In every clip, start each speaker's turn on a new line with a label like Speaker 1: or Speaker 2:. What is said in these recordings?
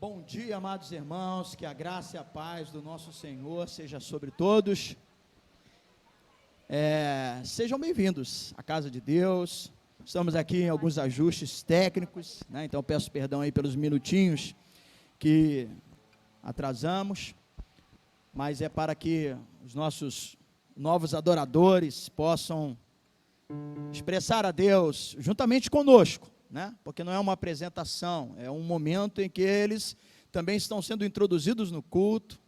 Speaker 1: Bom dia, amados irmãos, que a graça e a paz do nosso Senhor seja sobre todos. Sejam bem-vindos à casa de Deus. Estamos aqui em alguns ajustes técnicos, né? Então peço perdão aí pelos minutinhos que atrasamos, mas é para que os nossos novos adoradores possam expressar a Deus juntamente conosco, né? Porque não é uma apresentação, é um momento em que eles também estão sendo introduzidos no culto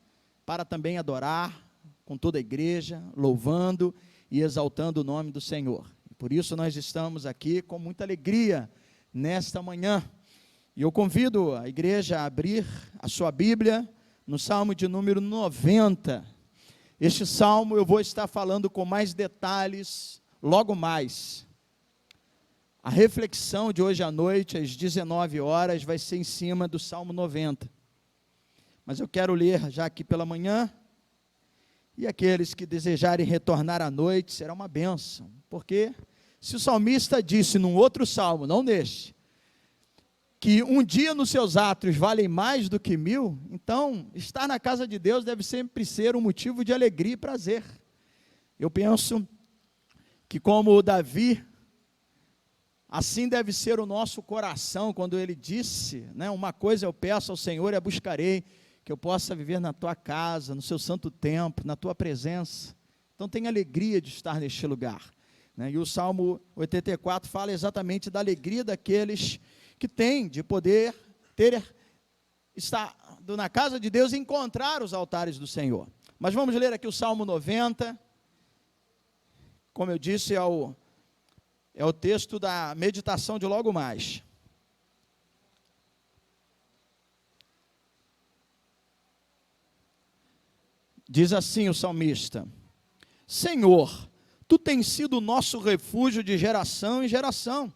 Speaker 1: para também adorar com toda a igreja, louvando e exaltando o nome do Senhor. Por isso nós estamos aqui com muita alegria nesta manhã. E eu convido a igreja a abrir a sua Bíblia no Salmo de número 90. Este Salmo eu vou estar falando com mais detalhes logo mais. A reflexão de hoje à noite, às 19 horas, vai ser em cima do Salmo 90. Mas eu quero ler já aqui pela manhã, e aqueles que desejarem retornar à noite, será uma bênção, porque se o salmista disse num outro salmo, não neste, que um dia nos seus atos valem mais do que 1000, então estar na casa de Deus deve sempre ser um motivo de alegria e prazer. Eu penso que como o Davi, assim deve ser o nosso coração, quando ele disse, né, uma coisa eu peço ao Senhor e a buscarei, que eu possa viver na tua casa, no seu santo templo, na tua presença. Então tenha alegria de estar neste lugar, né? E o Salmo 84 fala exatamente da alegria daqueles que têm de poder estar na casa de Deus e encontrar os altares do Senhor. Mas vamos ler aqui o Salmo 90, como eu disse, é o texto da meditação de logo mais. Diz assim o salmista: Senhor, Tu tens sido o nosso refúgio de geração em geração.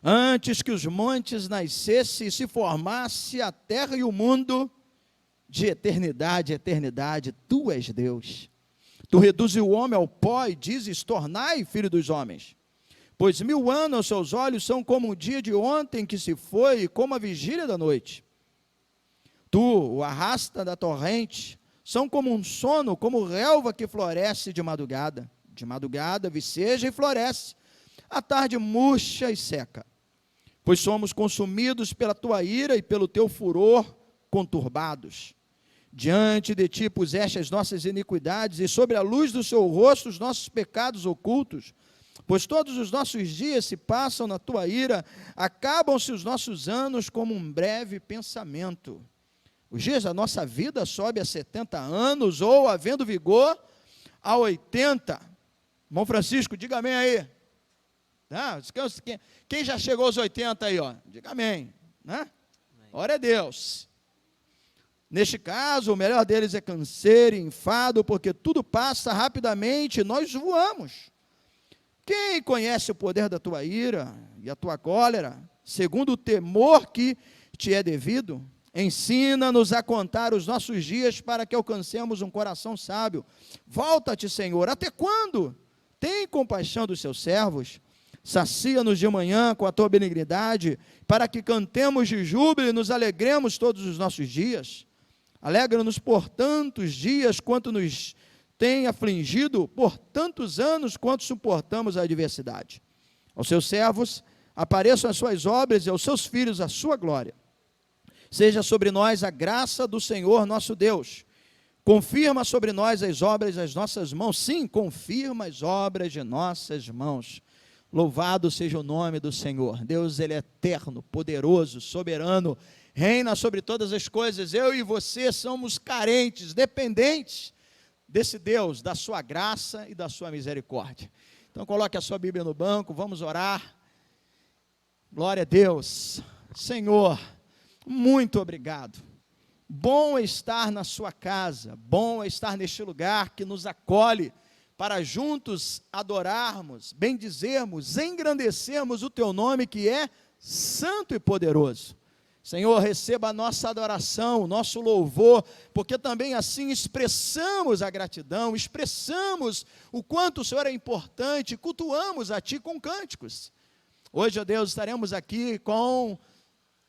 Speaker 1: Antes que os montes nascessem e se formasse a terra e o mundo, de eternidade a eternidade, Tu és Deus. Tu reduzes o homem ao pó e dizes, tornai filho dos homens. Pois 1000 anos aos seus olhos são como o dia de ontem que se foi, e como a vigília da noite. Tu o arrasta da torrente, são como um sono, como relva que floresce de madrugada. De madrugada viceja e floresce, à tarde murcha e seca. Pois somos consumidos pela tua ira e pelo teu furor conturbados. Diante de ti puseste as nossas iniquidades, e sobre a luz do seu rosto os nossos pecados ocultos. Pois todos os nossos dias se passam na tua ira, acabam-se os nossos anos como um breve pensamento. Os dias da nossa vida sobe a 70 anos, ou, havendo vigor, a 80. Irmão Francisco, diga amém aí. Quem já chegou aos 80 aí, ó? Diga amém. Né? Glória a Deus. Neste caso, o melhor deles é canseiro e enfado, porque tudo passa rapidamente e nós voamos. Quem conhece o poder da tua ira e a tua cólera, segundo o temor que te é devido? Ensina-nos a contar os nossos dias para que alcancemos um coração sábio. Volta-te, Senhor, até quando? Tem compaixão dos seus servos. Sacia-nos de manhã com a tua benignidade, para que cantemos de júbilo e nos alegremos todos os nossos dias. Alegra-nos por tantos dias quanto nos tem afligido, por tantos anos quanto suportamos a adversidade. Aos seus servos apareçam as suas obras e aos seus filhos a sua glória. Seja sobre nós a graça do Senhor nosso Deus. Confirma sobre nós as obras das nossas mãos. Sim, confirma as obras de nossas mãos. Louvado seja o nome do Senhor. Deus, Ele é eterno, poderoso, soberano, reina sobre todas as coisas. Eu e você somos carentes, dependentes desse Deus, da sua graça e da sua misericórdia. Então coloque a sua Bíblia no banco, vamos orar. Glória a Deus. Senhor, muito obrigado. Bom é estar na sua casa, bom é estar neste lugar que nos acolhe, para juntos adorarmos, bendizermos, engrandecermos o teu nome que é santo e poderoso. Senhor, receba a nossa adoração, o nosso louvor, porque também assim expressamos a gratidão, expressamos o quanto o Senhor é importante, cultuamos a Ti com cânticos. Hoje, ó Deus, estaremos aqui com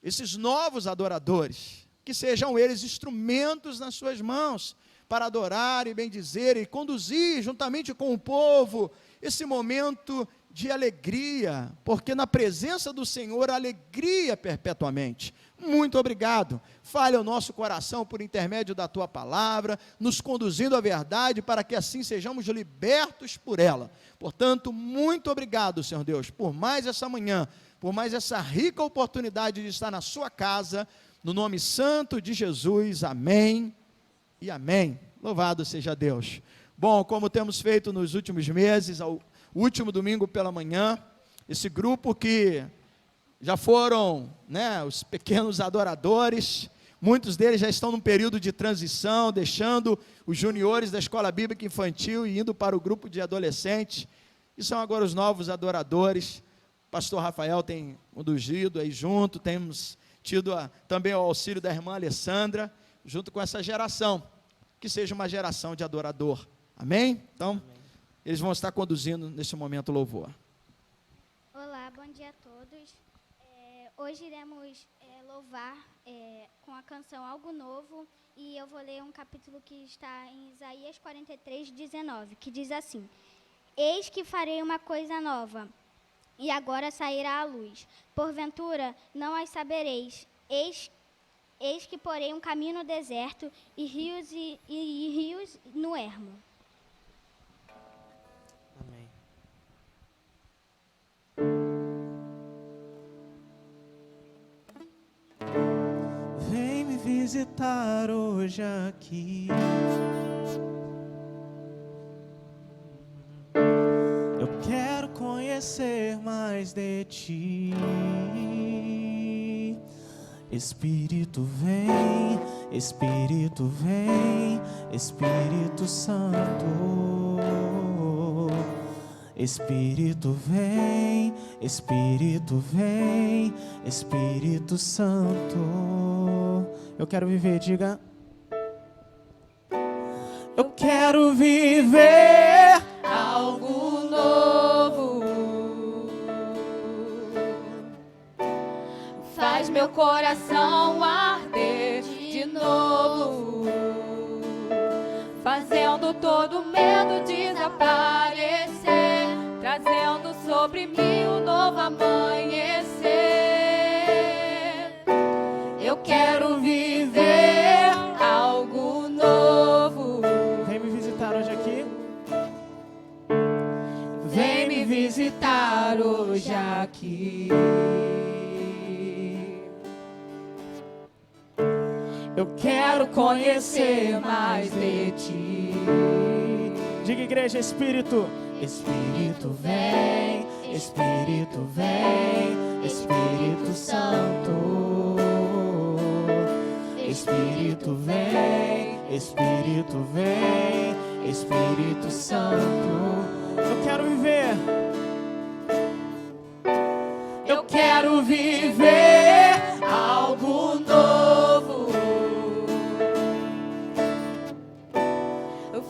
Speaker 1: esses novos adoradores, que sejam eles instrumentos nas suas mãos, para adorar e bendizer e conduzir juntamente com o povo esse momento de alegria, porque na presença do Senhor há alegria perpetuamente. Muito obrigado. Fale ao nosso coração por intermédio da tua palavra, nos conduzindo à verdade, para que assim sejamos libertos por ela. Portanto, muito obrigado, Senhor Deus, por mais essa manhã, por mais essa rica oportunidade de estar na sua casa, no nome santo de Jesus, amém e amém. Louvado seja Deus. Bom, como temos feito nos últimos meses, ao último domingo pela manhã, esse grupo que já foram, os pequenos adoradores, muitos deles já estão num período de transição, deixando os juniores da escola bíblica infantil e indo para o grupo de adolescentes, e são agora os novos adoradores. O pastor Rafael tem conduzido aí junto, temos tido também o auxílio da irmã Alessandra, junto com essa geração, que seja uma geração de adorador, amém? Então, amém. Eles vão estar conduzindo nesse momento o louvor.
Speaker 2: Olá, bom dia a todos. Hoje iremos louvar com a canção Algo Novo, e eu vou ler um capítulo que está em Isaías 43, 19, que diz assim: Eis que farei uma coisa nova, e agora sairá a luz. Porventura não as sabereis. Eis que porei um caminho no deserto e rios no ermo.
Speaker 3: Amém. Vem me visitar hoje aqui. Eu quero conhecer mais de ti. Espírito vem, Espírito vem, Espírito Santo. Espírito vem, Espírito vem, Espírito Santo. Eu quero viver, diga. Eu quero viver algo novo. Faz meu coração arder de novo, fazendo todo medo desaparecer, trazendo sobre mim um novo amanhecer. Eu quero viver algo novo. Vem me visitar hoje aqui. Vem me visitar hoje aqui. Eu quero conhecer mais de ti. Diga, igreja, Espírito. Espírito vem, Espírito vem, Espírito Santo. Espírito vem, Espírito vem, Espírito Santo. Eu quero viver. Eu quero viver algo novo.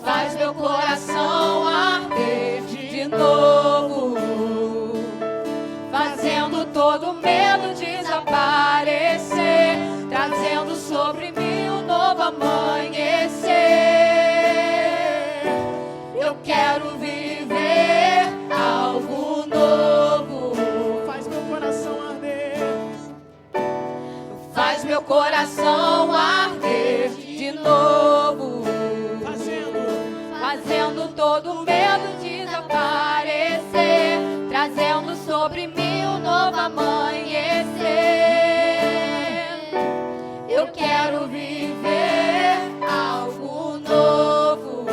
Speaker 3: Faz meu coração arder de novo, fazendo todo medo desaparecer, trazendo sobre mim um novo amanhecer. Eu quero viver algo novo. Faz meu coração arder. Faz meu coração arder de novo, fazendo todo medo desaparecer, trazendo sobre mim um novo amanhecer. Eu quero viver algo novo.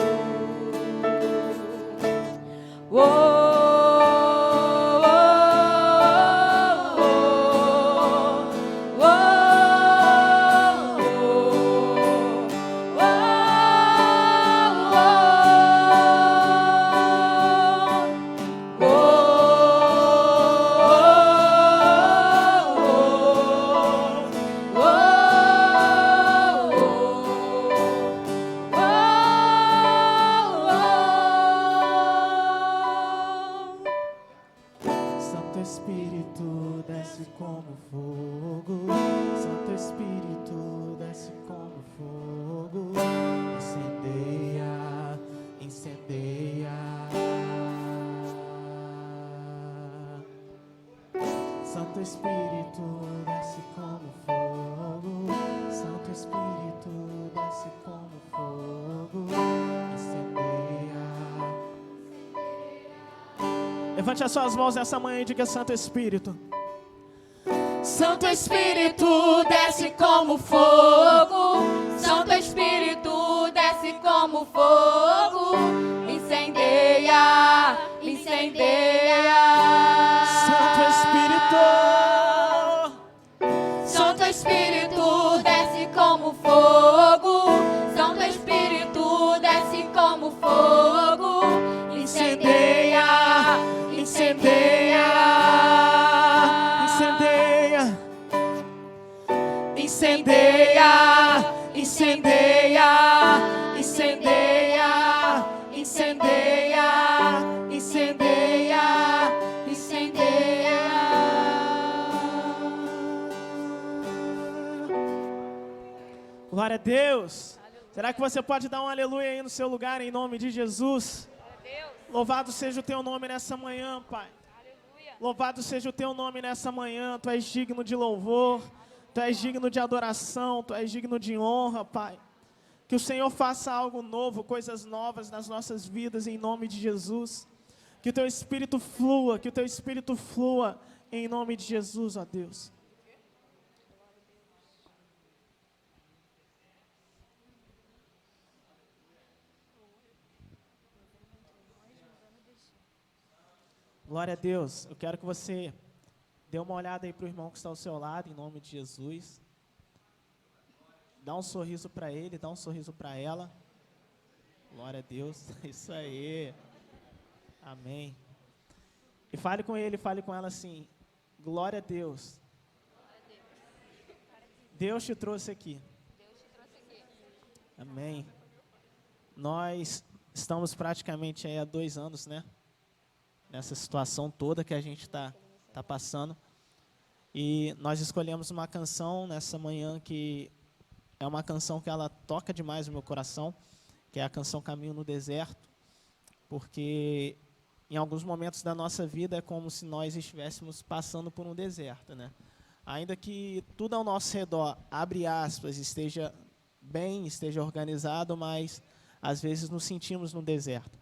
Speaker 4: Levante as suas mãos nessa manhã e diga: Santo Espírito.
Speaker 3: Santo Espírito, desce como fogo. Santo Espírito, desce como fogo. Incendeia, incendeia.
Speaker 4: Santo Espírito.
Speaker 3: Santo Espírito, desce como fogo. Santo Espírito, desce como fogo. Incendeia, incendeia.
Speaker 4: Incendeia, incendeia, incendeia, incendeia, incendeia, incendeia. Glória a Deus. Será que você pode dar um aleluia aí no seu lugar, em nome de Jesus? Louvado seja o teu nome nessa manhã, Pai. Louvado seja o teu nome nessa manhã. Tu és digno de louvor. Tu és digno de adoração, Tu és digno de honra, Pai. Que o Senhor faça algo novo, coisas novas nas nossas vidas, em nome de Jesus. Que o Teu Espírito flua, que o Teu Espírito flua, em nome de Jesus, ó Deus. Glória a Deus. Eu quero que você dê uma olhada aí para o irmão que está ao seu lado, em nome de Jesus. Dá um sorriso para ele, dá um sorriso para ela. Glória a Deus. Isso aí. Amém. E fale com ele, fale com ela assim: glória a Deus. Deus te trouxe aqui. Amém. Nós estamos praticamente aí há 2 anos, né? Nessa situação toda que a gente está passando. E nós escolhemos uma canção nessa manhã que é uma canção que ela toca demais o meu coração, que é a canção Caminho no Deserto, porque em alguns momentos da nossa vida é como se nós estivéssemos passando por um deserto, né? Ainda que tudo ao nosso redor, abre aspas, esteja bem, esteja organizado, mas às vezes nos sentimos no deserto.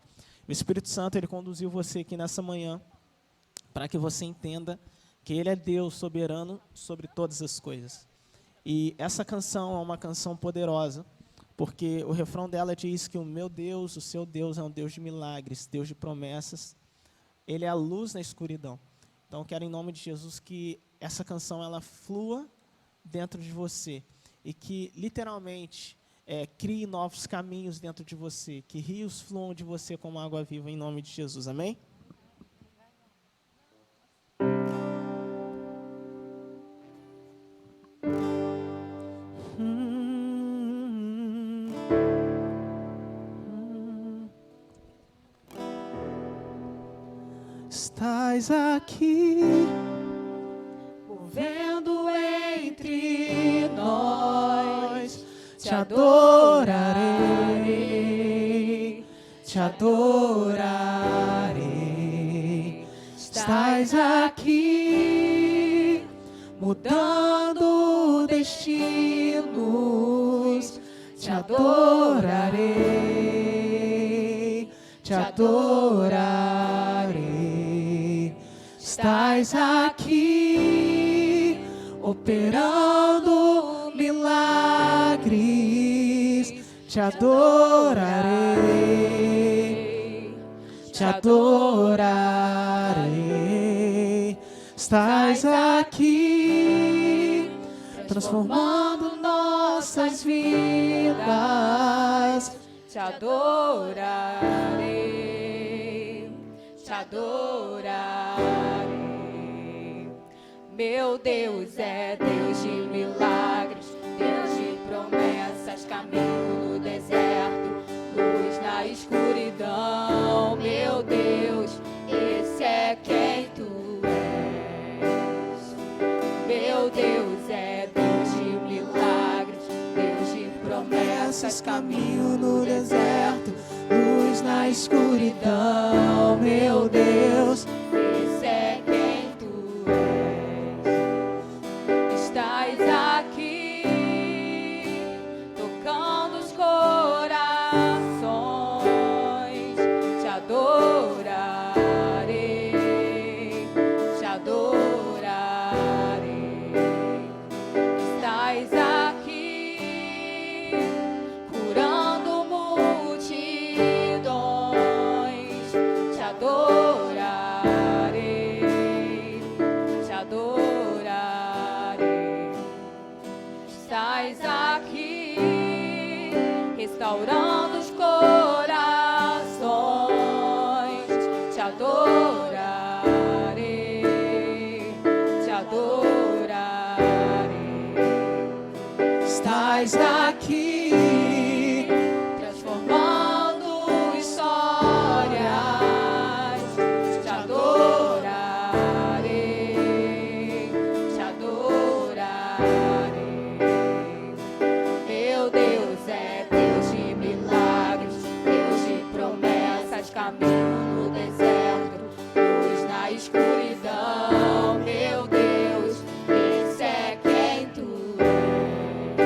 Speaker 4: O Espírito Santo, ele conduziu você aqui nessa manhã para que você entenda que Ele é Deus soberano sobre todas as coisas. E essa canção é uma canção poderosa, porque o refrão dela diz que o meu Deus, o seu Deus, é um Deus de milagres, Deus de promessas. Ele é a luz na escuridão. Então, eu quero, em nome de Jesus, que essa canção ela flua dentro de você e que, literalmente, crie novos caminhos dentro de você, que rios fluam de você como água viva, em nome de Jesus. Amém? Estás aqui,
Speaker 3: Movendo entre nós,
Speaker 4: te adorarei, te adorarei. Estás aqui, mudando destinos, te adorarei, te adorarei. Estás aqui, operando milagres, te adorarei, te adorarei. Estás aqui, transformando nossas vidas,
Speaker 3: te adorarei, te adorarei. Meu Deus é Deus de milagres, Deus de promessas, caminho no deserto, luz na escuridão. Meu Deus, esse é quem tu és. Meu Deus é Deus de milagres, Deus de promessas,
Speaker 4: caminho no deserto, luz na escuridão. Meu Deus,
Speaker 3: esse é quem tu és. Estás aqui, tocando os corações, te adorarei, caminho no deserto, luz na escuridão. Meu Deus, esse é quem tu és.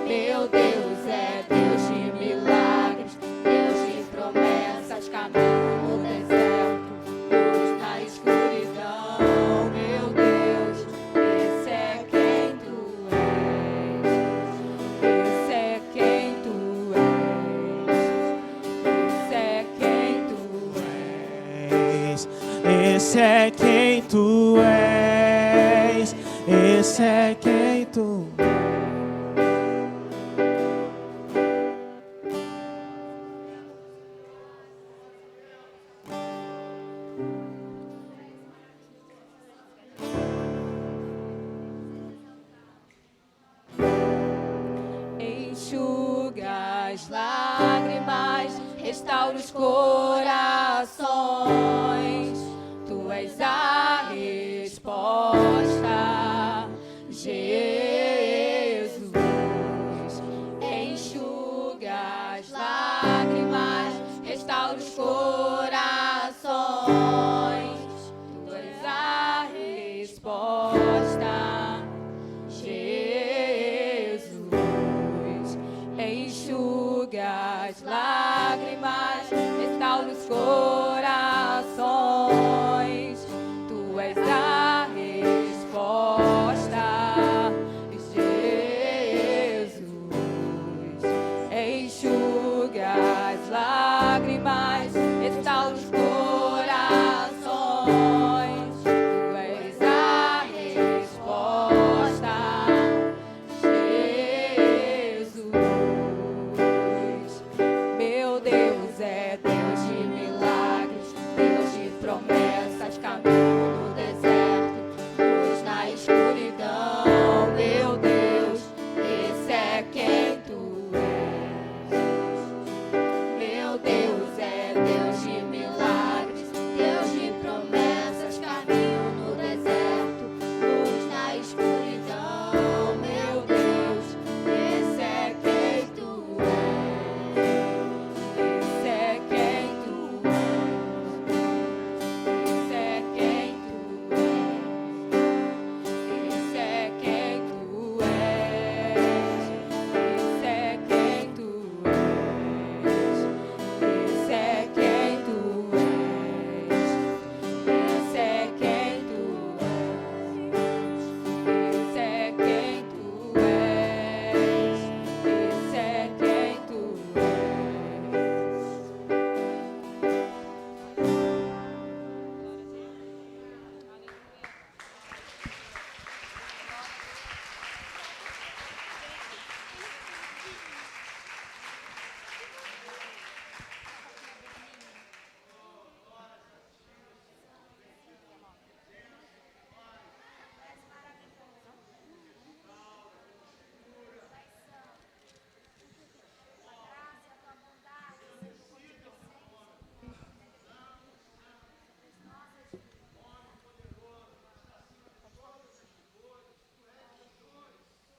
Speaker 3: Meu Deus é Deus de milagres, Deus de promessas, caminho no deserto, luz na escuridão. Meu Deus, esse é quem tu és. Esse é quem tu és. Esse é quem tu és.
Speaker 4: Esse é quem tu és. Esse é quem tu és.
Speaker 3: Enxuga as lágrimas, restaura os corações. Tu és a resposta, Jesus. Enxuga as lágrimas, restaura os corações. Tu és a resposta, Jesus. Enxuga as lágrimas, restaura os corações. Tu és a resposta, Jesus. Enxuga as lágrimas, restaura os corações. Tu és a resposta, Jesus. Meu Deus é Deus de milagres, Deus de promessas, caminho no deserto, luz na escuridão. Meu Deus, esse é quem tu és. Meu Deus é Deus de milagres, Deus de promessas, caminho no deserto, luz na escuridão. Meu Deus, esse é quem tu és. Esse é quem tu és. Esse é quem tu és. Esse é quem tu és. Esse é quem tu és. Esse é quem tu és. Esse é quem tu és. Esse é quem tu és. Esse é quem tu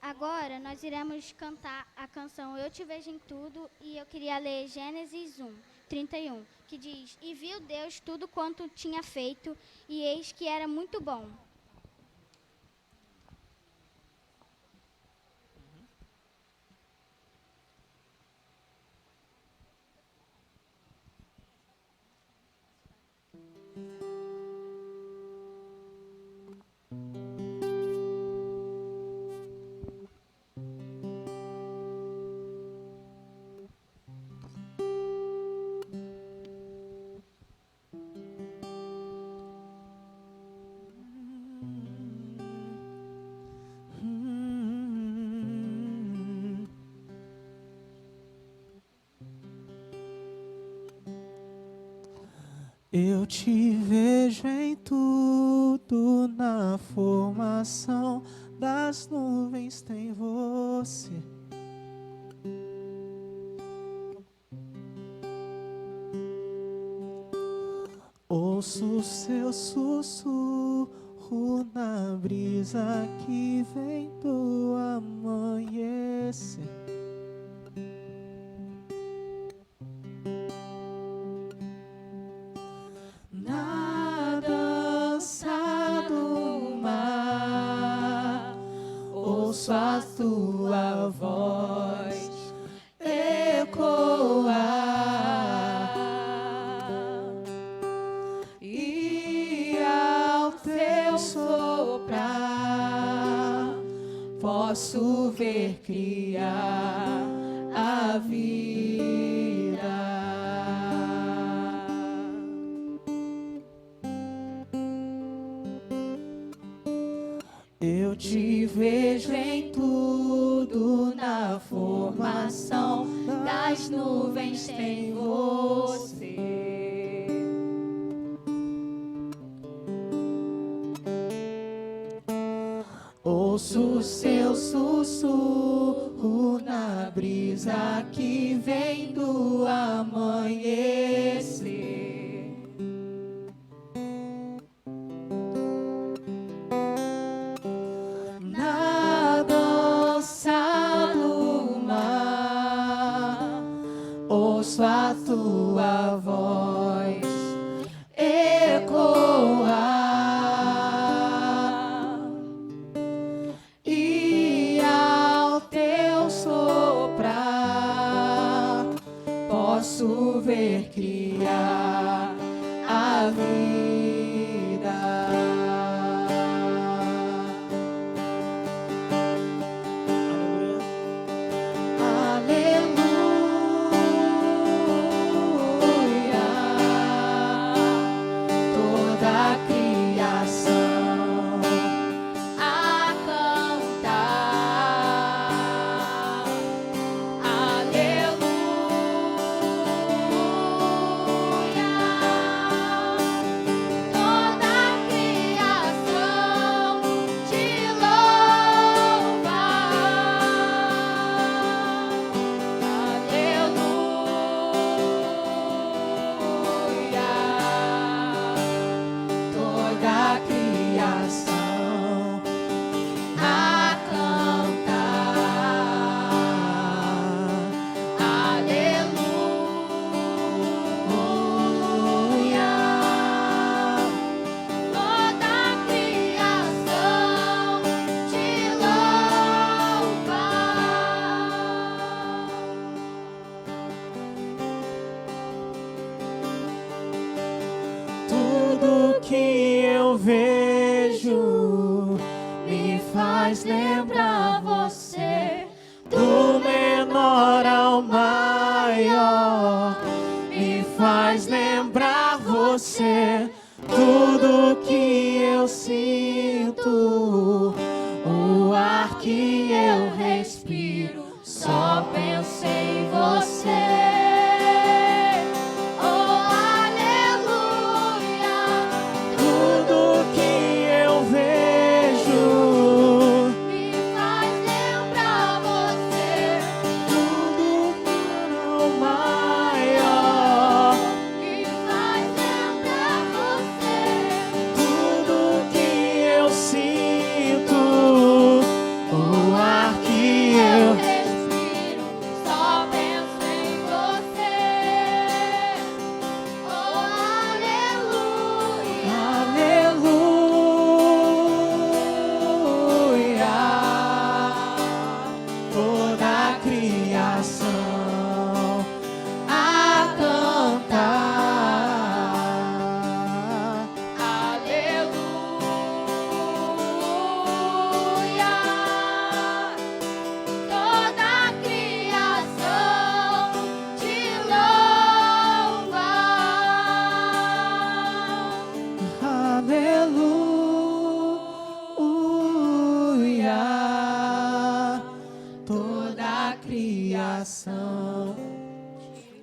Speaker 2: Agora nós iremos cantar a canção Eu Te Vejo em Tudo e eu queria ler Gênesis 1:31, que diz: E viu Deus tudo quanto tinha feito, e eis que era muito bom.
Speaker 4: Eu te vejo em tudo, na formação das nuvens tem você. Ouço seu sussurro na brisa que vem do amanhecer.
Speaker 3: faz tua voz ecoar, e ao teu soprar posso ver criar a vida. Eu te vejo em tudo, na formação das nuvens tem você. Ouço seu sussurro na brisa que vem do amanhecer. Na dança do mar, ouço a tua voz ecoar, e ao teu soprar posso ver criar a vida. Aleluia, toda a criação a cantar. Aleluia, toda a criação te louva. Aleluia, toda a criação a cantar. Aleluia, toda a criação te louva. Tudo que eu vejo me faz lembrar você, do menor ao maior, me faz lembrar você. Tudo que eu sinto, o ar que eu respiro, só penso em você. Oh, aleluia, tudo que eu vejo me faz lembrar você, tudo que não maior, me faz lembrar você. Tudo que eu sinto, o ar que eu respiro, só penso em você. Oh, aleluia, aleluia, toda a criação a cantar. Aleluia, toda a criação te louva. Aleluia, toda a criação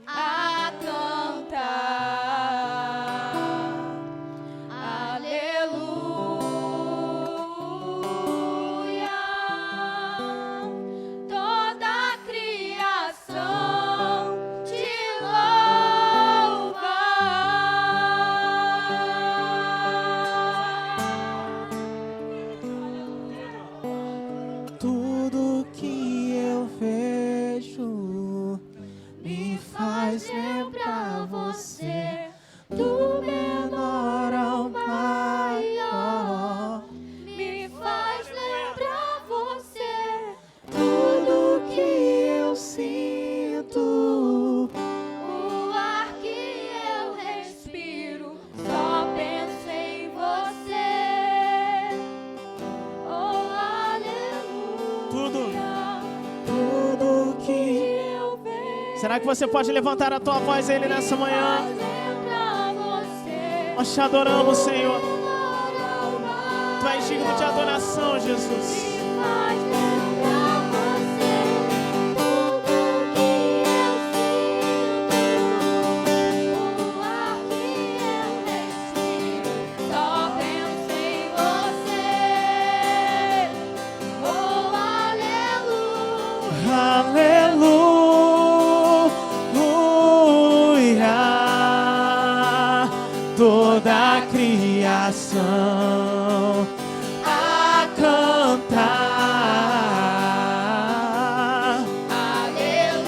Speaker 3: a cantar. Aleluia, toda a criação te louva. Tudo que eu vejo me faz lembrar você, do menor ao maior, me faz lembrar você.
Speaker 4: Será que você pode levantar a tua voz a Ele nessa manhã? Nós te adoramos, Senhor. Tu és digno de adoração, Jesus. Toda a criação a cantar,
Speaker 2: aleluia.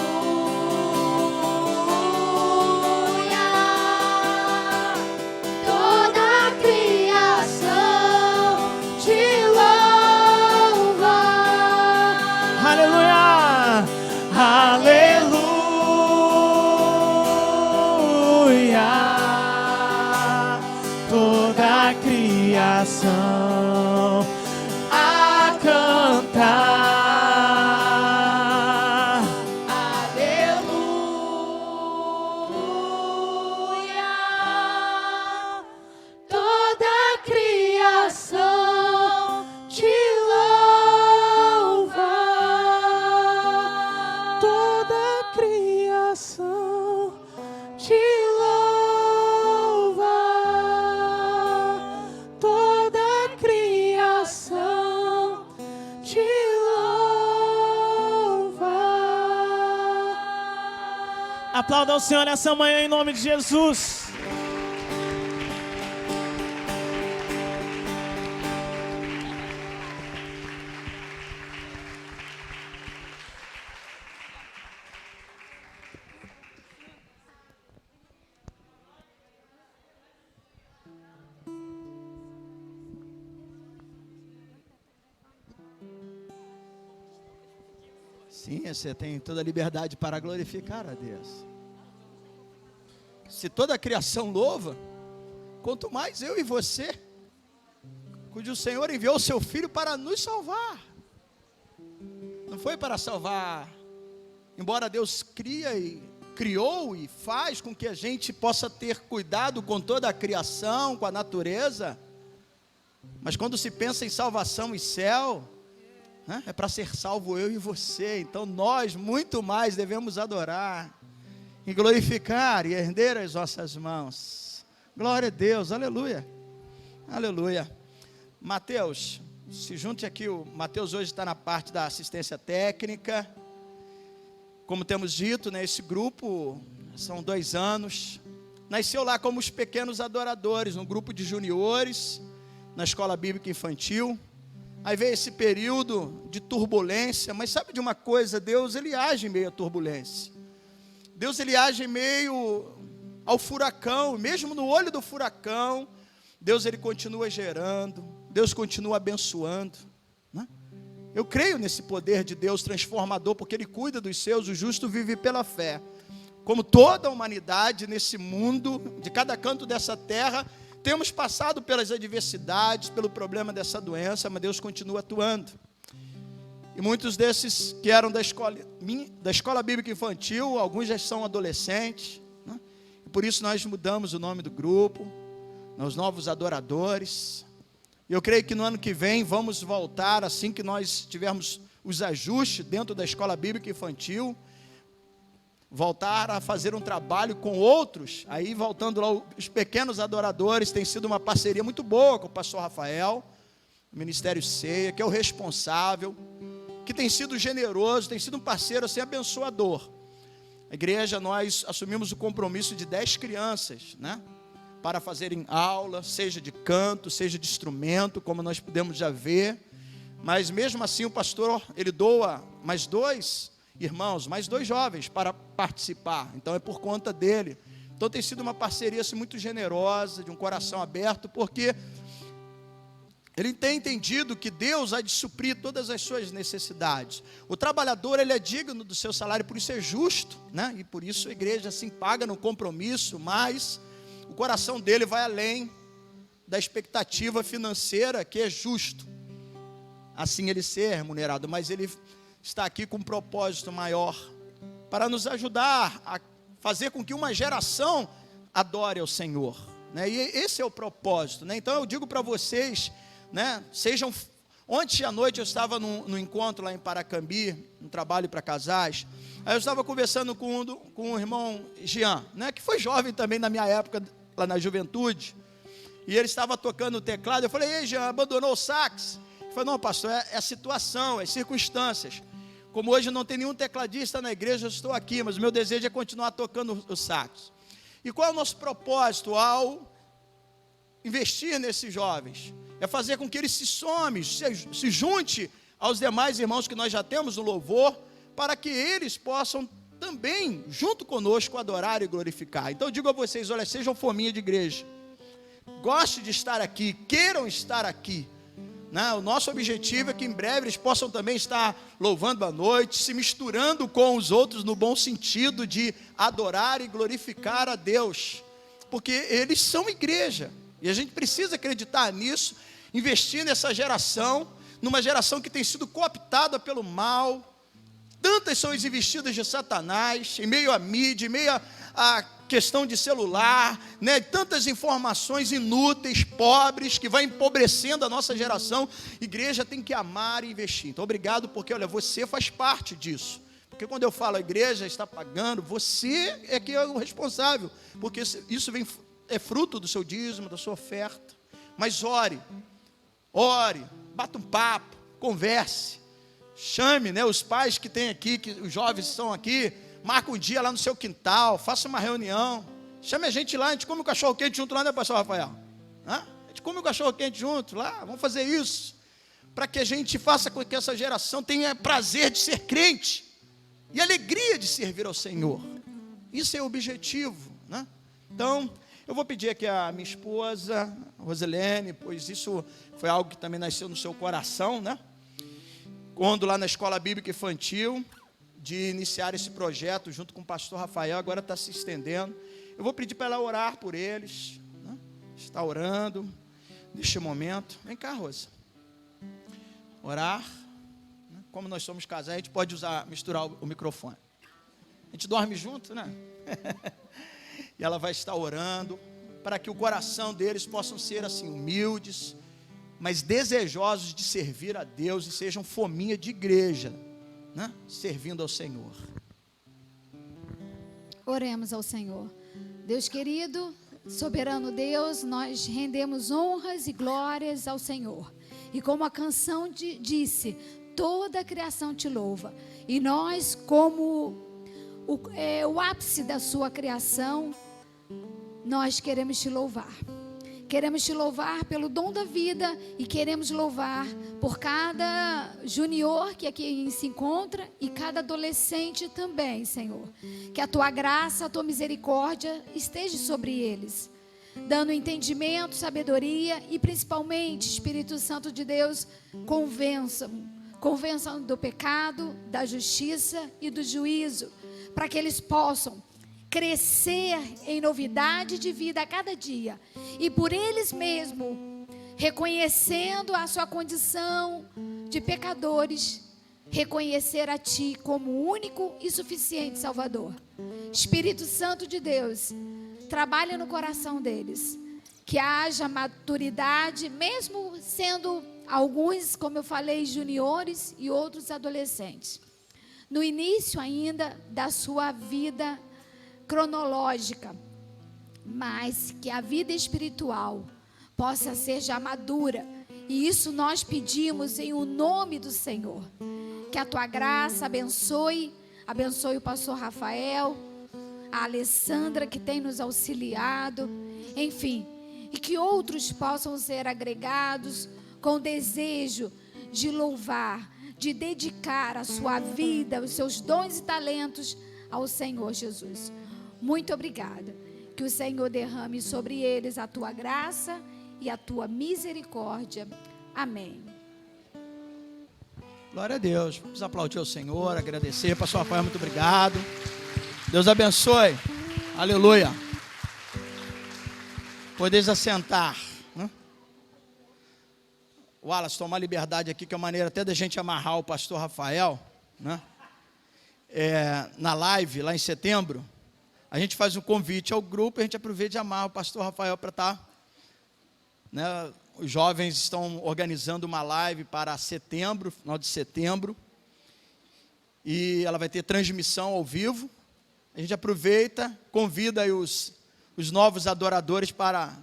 Speaker 2: Toda a criação te louva,
Speaker 4: aleluia, aleluia. Toda a criação a cantar,
Speaker 2: aleluia. Toda a criação te louva,
Speaker 4: toda a criação te louva, toda a criação te louva. Aplauda ao Senhor nessa manhã em nome de Jesus.
Speaker 1: Sim, você tem toda a liberdade para glorificar a Deus. Se toda a criação louva, quanto mais eu e você, cujo Senhor enviou o seu Filho para nos salvar. Não foi para salvar, embora Deus criou e faz com que a gente possa ter cuidado com toda a criação, com a natureza, mas quando se pensa em salvação e céu, é para ser salvo eu e você. Então nós muito mais devemos adorar e glorificar e erguer as nossas mãos. Glória a Deus, aleluia, aleluia. Mateus, se junte aqui, o Mateus hoje está na parte da assistência técnica. Como temos dito, né, esse grupo, são 2 anos, nasceu lá como os pequenos adoradores, um grupo de juniores, na escola bíblica infantil. Aí veio esse período de turbulência, mas sabe de uma coisa, Deus ele age em meio à turbulência. Deus ele age em meio ao furacão, mesmo no olho do furacão, Deus ele continua gerando, Deus continua abençoando, né? Eu creio nesse poder de Deus transformador, porque Ele cuida dos seus, o justo vive pela fé. Como toda a humanidade nesse mundo, de cada canto dessa terra, temos passado pelas adversidades, pelo problema dessa doença, mas Deus continua atuando. E muitos desses que eram da escola bíblica infantil, alguns já são adolescentes, né? E por isso nós mudamos o nome do grupo, os novos adoradores. Eu creio que no ano que vem vamos voltar, assim que nós tivermos os ajustes dentro da escola bíblica infantil, voltar a fazer um trabalho com outros, aí voltando lá, os pequenos adoradores, tem sido uma parceria muito boa com o pastor Rafael, o Ministério Ceia, que é o responsável, que tem sido generoso, tem sido um parceiro assim abençoador. A igreja, nós assumimos o compromisso de 10 crianças, né? Para fazerem aula, seja de canto, seja de instrumento, como nós podemos já ver. Mas mesmo assim o pastor, ele doa mais 2 irmãos, mais 2 jovens para participar. Então é por conta dele. Então tem sido uma parceria assim, muito generosa, de um coração aberto, porque ele tem entendido que Deus há de suprir todas as suas necessidades. O trabalhador, ele é digno do seu salário, por isso é justo, né? E por isso a igreja assim paga no compromisso, mas o coração dele vai além da expectativa financeira, que é justo assim ele ser remunerado, mas ele está aqui com um propósito maior, para nos ajudar a fazer com que uma geração adore ao Senhor, né? E esse é o propósito, né? Então eu digo para vocês, né, sejam... Ontem à noite eu estava no encontro lá em Paracambi, um trabalho para casais. Aí eu estava conversando com o irmão Jean, né, que foi jovem também na minha época, lá na juventude. E ele estava tocando o teclado. Eu falei: ei, Jean, abandonou o sax? Ele falou: não, pastor, é a situação, é circunstâncias. Como hoje não tem nenhum tecladista na igreja, eu estou aqui, mas o meu desejo é continuar tocando o sax. E qual é o nosso propósito ao investir nesses jovens? É fazer com que eles se junte aos demais irmãos que nós já temos no louvor, para que eles possam também, junto conosco, adorar e glorificar. Então eu digo a vocês: olha, sejam fominha de igreja, gostem de estar aqui, queiram estar aqui, né? O nosso objetivo é que em breve eles possam também estar louvando à noite, se misturando com os outros no bom sentido de adorar e glorificar a Deus, porque eles são igreja, e a gente precisa acreditar nisso, investir nessa geração, numa geração que tem sido cooptada pelo mal. Tantas são as investidas de Satanás, em meio à mídia, em meio à questão de celular, né? Tantas informações inúteis, pobres, que vai empobrecendo a nossa geração. Igreja tem que amar e investir. Então obrigado, porque olha, você faz parte disso. Porque quando eu falo a igreja está pagando, você é que é o responsável, porque isso é fruto do seu dízimo, da sua oferta. Mas ore, bata um papo, converse, chame, né, os pais que tem aqui, que os jovens estão aqui, marca um dia lá no seu quintal, faça uma reunião, chame a gente lá, a gente come um cachorro quente junto lá, né, pastor Rafael? A gente come um cachorro quente junto lá, vamos fazer isso, para que a gente faça com que essa geração tenha prazer de ser crente, e alegria de servir ao Senhor. Isso é o objetivo, né? Então, eu vou pedir aqui a minha esposa, Rosilene, pois isso foi algo que também nasceu no seu coração, né? Quando lá na Escola Bíblica Infantil, de iniciar esse projeto junto com o pastor Rafael, agora está se estendendo. Eu vou pedir para ela orar por eles, né? Está orando neste momento. Vem cá, Rosa. Orar. Como nós somos casais, a gente pode misturar o microfone. A gente dorme junto, né? E ela vai estar orando para que o coração deles possam ser assim, humildes, mas desejosos de servir a Deus e sejam fominha de igreja, né? Servindo ao Senhor.
Speaker 5: Oremos ao Senhor. Deus querido, soberano Deus, nós rendemos honras e glórias ao Senhor. E como a canção disse, toda a criação te louva. E nós, como o ápice da sua criação, nós queremos te louvar. Queremos te louvar pelo dom da vida e queremos louvar por cada junior que aqui se encontra e cada adolescente também, Senhor. Que a tua graça, a tua misericórdia esteja sobre eles, dando entendimento, sabedoria e principalmente, Espírito Santo de Deus, convençam do pecado, da justiça e do juízo, para que eles possam crescer em novidade de vida a cada dia, e por eles mesmos, reconhecendo a sua condição de pecadores, reconhecer a Ti como único e suficiente Salvador. Espírito Santo de Deus, trabalha no coração deles, que haja maturidade, mesmo sendo alguns, como eu falei, juniores e outros adolescentes, no início ainda da sua vida cronológica, mas que a vida espiritual possa ser já madura, e isso nós pedimos em o nome do Senhor. Que a tua graça abençoe o pastor Rafael, a Alessandra que tem nos auxiliado, enfim, e que outros possam ser agregados com desejo de louvar, de dedicar a sua vida, os seus dons e talentos ao Senhor Jesus. Muito obrigada. Que o Senhor derrame sobre eles a tua graça e a tua misericórdia. Amém.
Speaker 1: Glória a Deus. Vamos aplaudir ao Senhor, agradecer. Pastor Rafael, muito obrigado. Deus abençoe. Aleluia. Podeis assentar, né? Wallace, tomar liberdade aqui, que é uma maneira até da gente amarrar o pastor Rafael, né? na live, lá em setembro, a gente faz um convite ao grupo, a gente aproveita de amar o pastor Rafael para estar, né, os jovens estão organizando uma live para setembro, final de setembro, e ela vai ter transmissão ao vivo. A gente aproveita, convida aí os novos adoradores para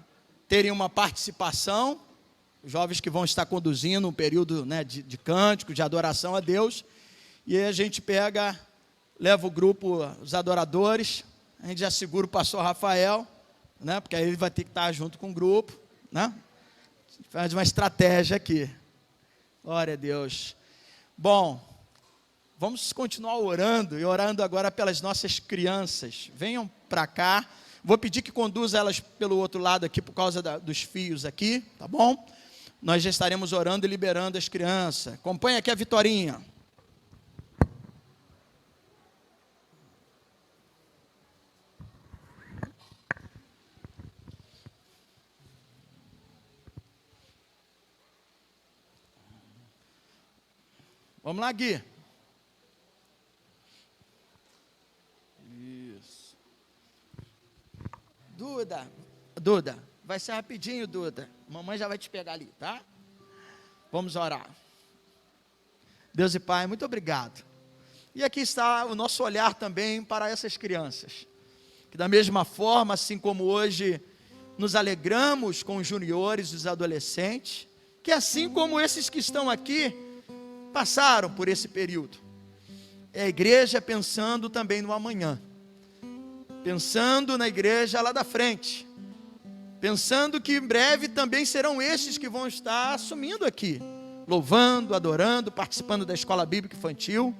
Speaker 1: terem uma participação, os jovens que vão estar conduzindo um período, né, de cântico, de adoração a Deus, e aí a gente leva o grupo, os adoradores, a gente já segura o pastor Rafael, né, porque aí ele vai ter que estar junto com o grupo, né? Faz uma estratégia aqui. Glória a Deus. Bom, vamos continuar orando, e orando agora pelas nossas crianças. Venham para cá. Vou pedir que conduza elas pelo outro lado aqui, por causa dos fios aqui, tá bom? Nós já estaremos orando e liberando as crianças. Acompanhe aqui a Vitorinha. Vamos lá, Gui. Isso. Duda, vai ser rapidinho, Duda. Mamãe já vai te pegar ali, tá? Vamos orar. Deus e Pai, muito obrigado. E aqui está o nosso olhar também para essas crianças. Que da mesma forma, assim como hoje nos alegramos com os juniores, os adolescentes, que assim como esses que estão aqui, passaram por esse período. É a igreja pensando também no amanhã, pensando na igreja lá da frente, pensando que em breve também serão estes que vão estar assumindo aqui, louvando, adorando, participando da escola bíblica infantil,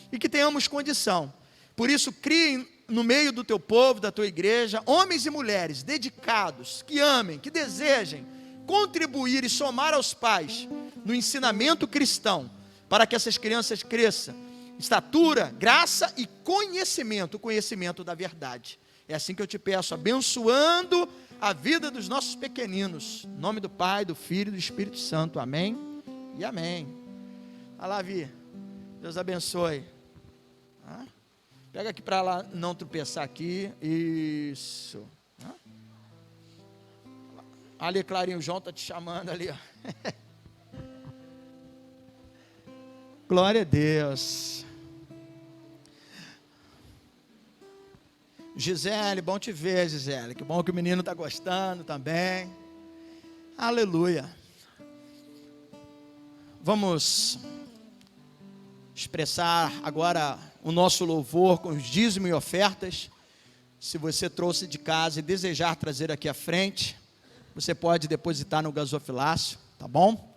Speaker 1: e que tenhamos condição. Por isso, crie no meio do teu povo, da tua igreja, homens e mulheres dedicados, que amem, que desejem contribuir e somar aos pais no ensinamento cristão, para que essas crianças cresçam, estatura, graça e conhecimento, o conhecimento da verdade. É assim que eu te peço, abençoando a vida dos nossos pequeninos, em nome do Pai, do Filho e do Espírito Santo, amém e amém. Olha lá, Vi, Deus abençoe. Pega aqui para lá não tropeçar aqui, isso. Ali, Clarinho, o João está te chamando ali, ó. Glória a Deus. Gisele, bom te ver, Gisele. Que bom que o menino está gostando também. Aleluia. Vamos expressar agora o nosso louvor com os dízimos e ofertas. Se você trouxe de casa e desejar trazer aqui à frente, você pode depositar no gasofilácio, tá bom?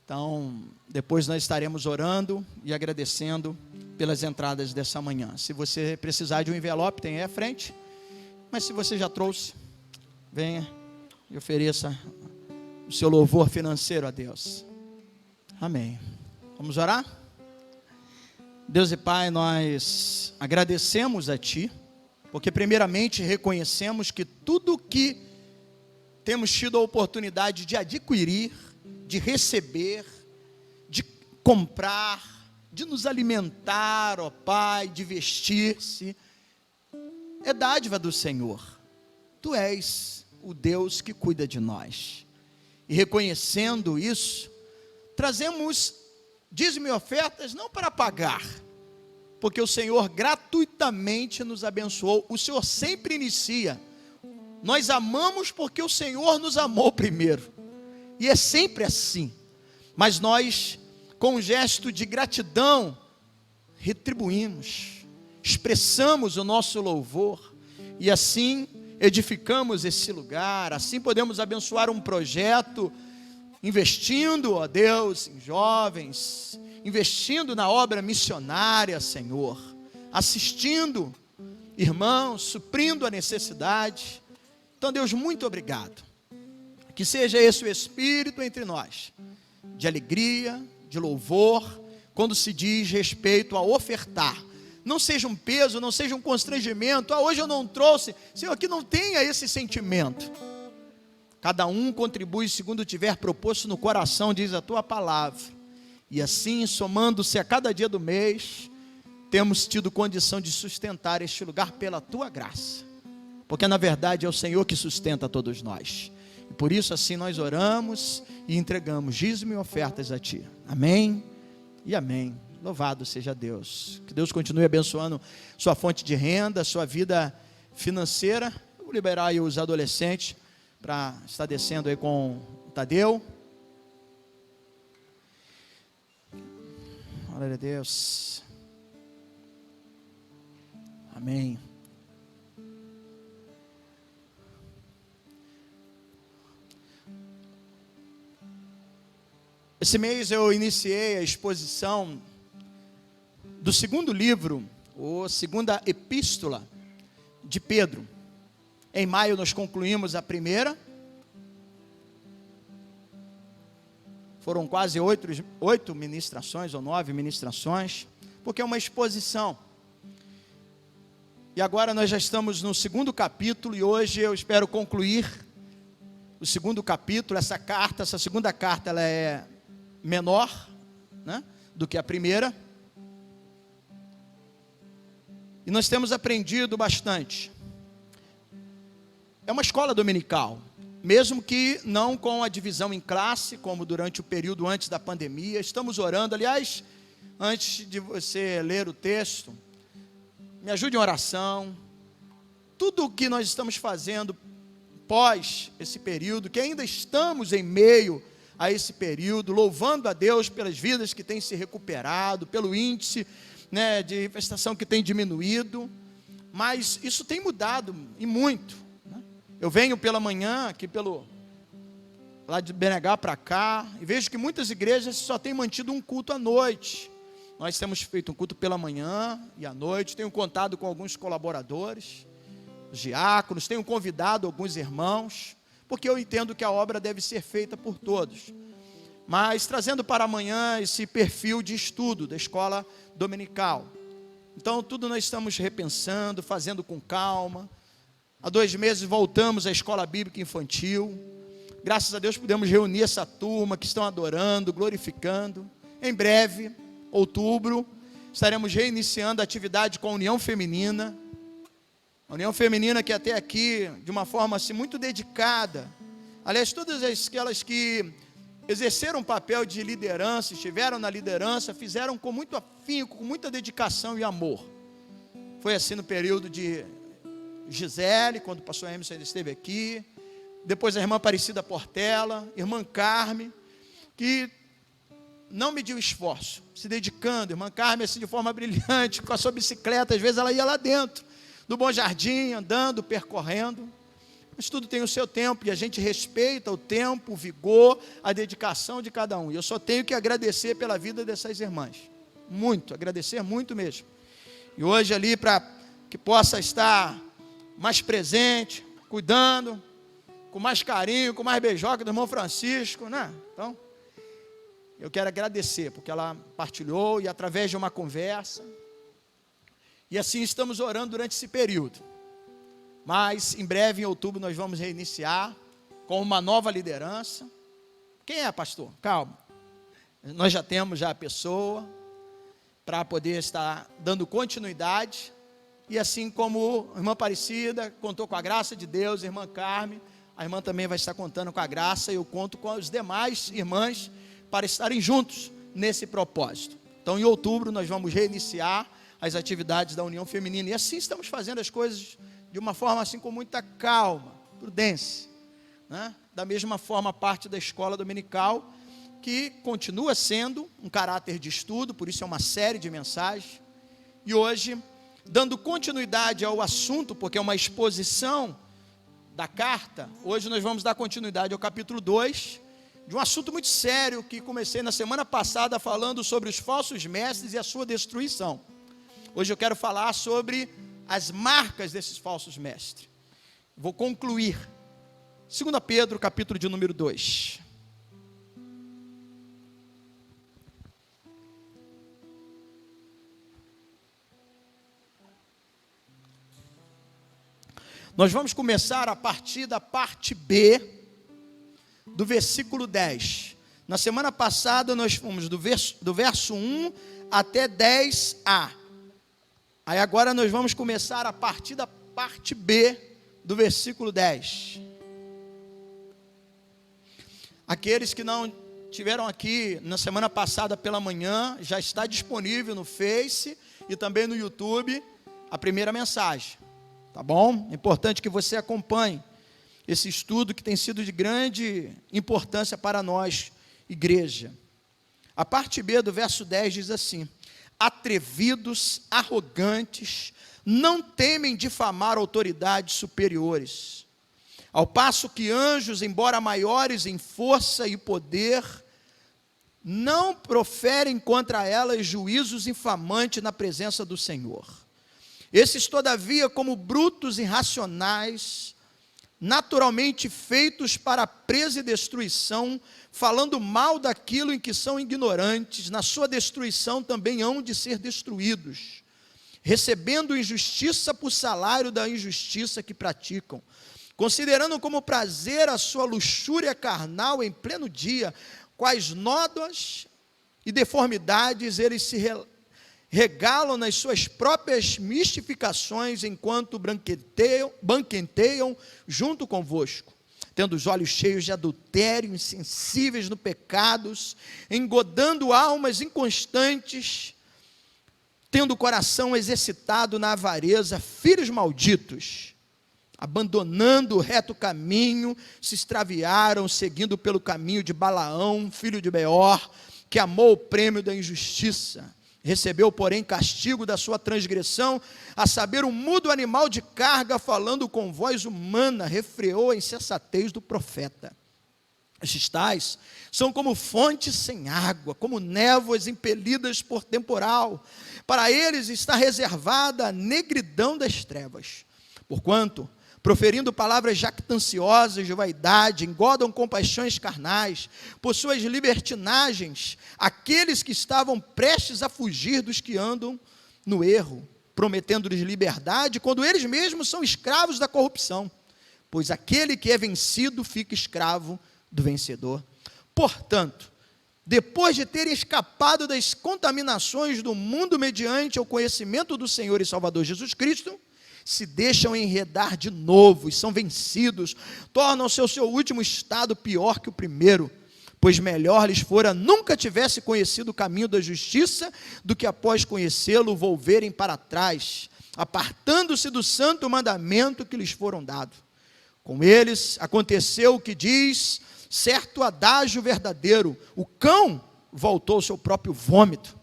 Speaker 1: Então, depois nós estaremos orando e agradecendo pelas entradas dessa manhã. Se você precisar de um envelope, tem aí à frente. Mas se você já trouxe, venha e ofereça o seu louvor financeiro a Deus. Amém. Vamos orar? Deus e Pai, nós agradecemos a Ti, porque primeiramente reconhecemos que tudo que temos tido a oportunidade de adquirir, de receber, de comprar, de nos alimentar, ó Pai, de vestir-se, é dádiva do Senhor. Tu és o Deus que cuida de nós. E reconhecendo isso, trazemos dízimo e ofertas não para pagar, porque o Senhor gratuitamente nos abençoou. O Senhor sempre inicia. Nós amamos porque o Senhor nos amou primeiro. E é sempre assim. Mas nós, com um gesto de gratidão, retribuímos, expressamos o nosso louvor, e assim edificamos esse lugar, assim podemos abençoar um projeto, investindo, ó Deus, em jovens, investindo na obra missionária, Senhor, assistindo irmãos, suprindo a necessidade. Então, Deus, muito obrigado. Que seja esse o espírito entre nós, de alegria, de louvor, quando se diz respeito a ofertar. Não seja um peso, não seja um constrangimento. Hoje eu não trouxe. Senhor, que não tenha esse sentimento. Cada um contribui segundo tiver proposto no coração, diz a tua palavra. E assim, somando-se a cada dia do mês, temos tido condição de sustentar este lugar pela tua graça, porque na verdade é o Senhor que sustenta todos nós. E por isso assim nós oramos e entregamos dízimo e ofertas a ti. Amém e amém. Louvado seja Deus. Que Deus continue abençoando sua fonte de renda, sua vida financeira. Eu vou liberar aí os adolescentes para estar descendo aí com o Tadeu. Glória a Deus. Amém. Esse mês eu iniciei a exposição do segundo livro, ou segunda epístola de Pedro. Em maio nós concluímos a primeira. Foram quase 8 ministrações, ou 9 ministrações, porque é uma exposição. E agora nós já estamos no segundo capítulo, e hoje eu espero concluir o segundo capítulo. Essa segunda carta, ela é menor, né, do que a primeira. E nós temos aprendido bastante. É uma escola dominical, mesmo que não com a divisão em classe, como durante o período antes da pandemia. Estamos orando. Aliás, antes de você ler o texto, me ajude em oração. Tudo o que nós estamos fazendo pós esse período, que ainda estamos em meio a esse período, louvando a Deus pelas vidas que têm se recuperado, pelo índice, né, de infestação que tem diminuído, mas isso tem mudado e muito, né? Eu venho pela manhã, aqui lá de BNH para cá, e vejo que muitas igrejas só têm mantido um culto à noite. Nós temos feito um culto pela manhã e à noite. Tenho contado com alguns colaboradores, os diáconos, tenho convidado alguns irmãos, porque eu entendo que a obra deve ser feita por todos. Mas trazendo para amanhã esse perfil de estudo da escola dominical. Então tudo nós estamos repensando, fazendo com calma. Há 2 meses voltamos à escola bíblica infantil. Graças a Deus pudemos reunir essa turma que estão adorando, glorificando. Em breve, outubro, estaremos reiniciando a atividade com a União Feminina. A União Feminina que até aqui, de uma forma assim muito dedicada. Aliás, todas aquelas que exerceram um papel de liderança, estiveram na liderança, fizeram com muito afinco, com muita dedicação e amor. Foi assim no período de Gisele, quando o pastor Emerson ainda esteve aqui. Depois a irmã Aparecida Portela, irmã Carme, que não mediu esforço, se dedicando. Irmã Carme assim de forma brilhante, com a sua bicicleta, às vezes ela ia lá dentro do Bom Jardim, andando, percorrendo. Mas tudo tem o seu tempo, e a gente respeita o tempo, o vigor, a dedicação de cada um. E eu só tenho que agradecer pela vida dessas irmãs. Muito, agradecer muito mesmo. E hoje ali, para que possa estar mais presente, cuidando, com mais carinho, com mais beijoca do irmão Francisco, né? Então, eu quero agradecer, porque ela partilhou, e através de uma conversa, e assim estamos orando durante esse período. Mas em breve, em outubro, nós vamos reiniciar com uma nova liderança. Quem é, pastor? Calma. Nós já temos a pessoa para poder estar dando continuidade. E assim como a irmã Aparecida contou com a graça de Deus, a irmã Carme, a irmã também vai estar contando com a graça, e eu conto com as demais irmãs para estarem juntos nesse propósito. Então, em outubro, nós vamos reiniciar as atividades da União Feminina. E assim estamos fazendo as coisas de uma forma assim com muita calma, prudência, né? Da mesma forma, a parte da escola dominical, que continua sendo um caráter de estudo, por isso é uma série de mensagens. E hoje, dando continuidade ao assunto, porque é uma exposição da carta, hoje nós vamos dar continuidade ao capítulo 2, de um assunto muito sério que comecei na semana passada falando sobre os falsos mestres e a sua destruição. Hoje eu quero falar sobre as marcas desses falsos mestres. Vou concluir. 2 Pedro, capítulo de número 2. Nós vamos começar a partir da parte B, do versículo 10. Na semana passada nós fomos do verso 1 até 10a. Aí agora nós vamos começar a partir da parte B do versículo 10. Aqueles que não tiveram aqui na semana passada pela manhã, já está disponível no Face e também no YouTube a primeira mensagem, tá bom? É importante que você acompanhe esse estudo que tem sido de grande importância para nós, igreja. A parte B do verso 10 diz assim: atrevidos, arrogantes, não temem difamar autoridades superiores, ao passo que anjos, embora maiores em força e poder, não proferem contra elas juízos infamantes na presença do Senhor. Esses, todavia, como brutos irracionais, naturalmente feitos para presa e destruição, falando mal daquilo em que são ignorantes, na sua destruição também hão de ser destruídos, recebendo injustiça por salário da injustiça que praticam, considerando como prazer a sua luxúria carnal em pleno dia, quais nódoas e deformidades eles se regalam nas suas próprias mistificações, enquanto banqueteiam junto convosco, tendo os olhos cheios de adultério, insensíveis no pecados, engodando almas inconstantes, tendo o coração exercitado na avareza, filhos malditos, abandonando o reto caminho, se extraviaram, seguindo pelo caminho de Balaão, filho de Beor, que amou o prêmio da injustiça, recebeu, porém, castigo da sua transgressão, a saber, um mudo animal de carga, falando com voz humana, refreou a insensatez do profeta. Estes tais são como fontes sem água, como névoas impelidas por temporal. Para eles está reservada a negridão das trevas, porquanto, proferindo palavras jactanciosas de vaidade, engodam com paixões carnais, por suas libertinagens, aqueles que estavam prestes a fugir dos que andam no erro, prometendo-lhes liberdade, quando eles mesmos são escravos da corrupção, pois aquele que é vencido fica escravo do vencedor. Portanto, depois de terem escapado das contaminações do mundo mediante o conhecimento do Senhor e Salvador Jesus Cristo, se deixam enredar de novo e são vencidos, tornam-se o seu último estado pior que o primeiro, pois melhor lhes fora nunca tivesse conhecido o caminho da justiça, do que após conhecê-lo volverem para trás, apartando-se do santo mandamento que lhes foram dado. Com eles aconteceu o que diz certo adágio verdadeiro: o cão voltou ao seu próprio vômito,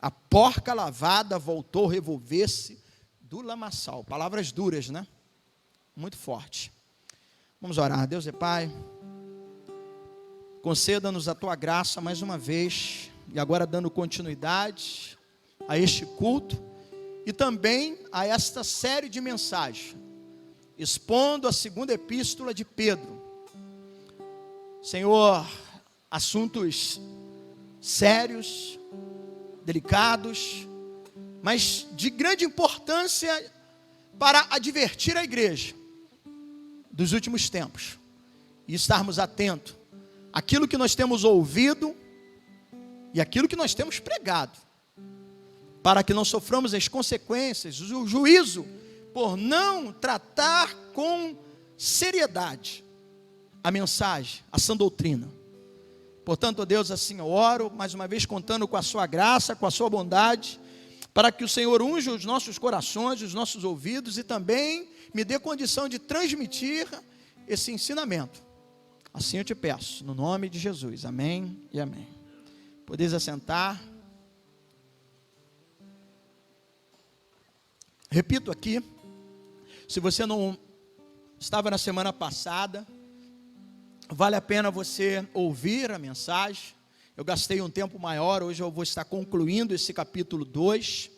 Speaker 1: a porca lavada voltou a revolver-se do lamaçal. Palavras duras, né? Muito forte. Vamos orar. Deus e Pai, conceda-nos a Tua graça mais uma vez, e agora dando continuidade a este culto, e também a esta série de mensagens, expondo a segunda epístola de Pedro. Senhor, assuntos sérios, delicados, mas de grande importância para advertir a igreja dos últimos tempos, e estarmos atentos àquilo que nós temos ouvido e àquilo que nós temos pregado, para que não soframos as consequências, o juízo, por não tratar com seriedade a mensagem, a sã doutrina. Portanto, ó Deus, assim eu oro, mais uma vez contando com a sua graça, com a sua bondade, para que o Senhor unja os nossos corações, os nossos ouvidos, e também me dê condição de transmitir esse ensinamento. Assim eu te peço, no nome de Jesus, amém e amém. Podeis assentar. Repito aqui, se você não estava na semana passada, vale a pena você ouvir a mensagem. Eu gastei um tempo maior, hoje eu vou estar concluindo esse capítulo 2,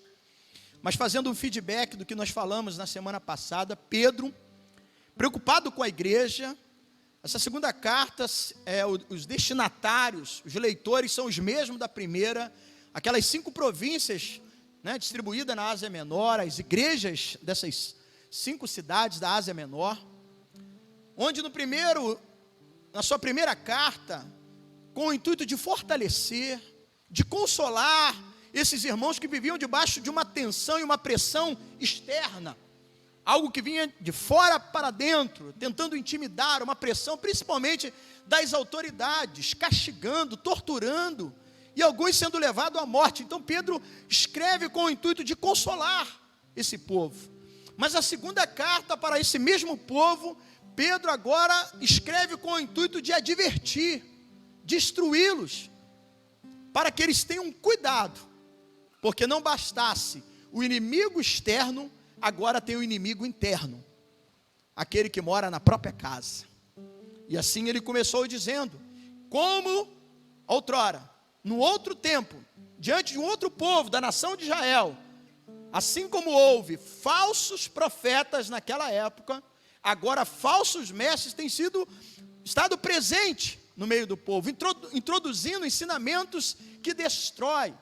Speaker 1: mas fazendo um feedback do que nós falamos na semana passada. Pedro, preocupado com a igreja, essa segunda carta, os destinatários, os leitores são os mesmos da primeira, aquelas 5 províncias, né, distribuídas na Ásia Menor, as igrejas dessas 5 cidades da Ásia Menor, onde na sua primeira carta, com o intuito de fortalecer, de consolar esses irmãos que viviam debaixo de uma tensão e uma pressão externa, algo que vinha de fora para dentro, tentando intimidar, uma pressão principalmente das autoridades, castigando, torturando, e alguns sendo levados à morte. Então Pedro escreve com o intuito de consolar esse povo. Mas a segunda carta para esse mesmo povo, Pedro agora escreve com o intuito de advertir, de instruí-los, para que eles tenham cuidado, porque não bastasse o inimigo externo, agora tem o inimigo interno, aquele que mora na própria casa. E assim ele começou dizendo, como outrora, no outro tempo, diante de um outro povo, da nação de Israel, assim como houve falsos profetas naquela época, agora falsos mestres têm estado presentes no meio do povo, introduzindo ensinamentos que destroem,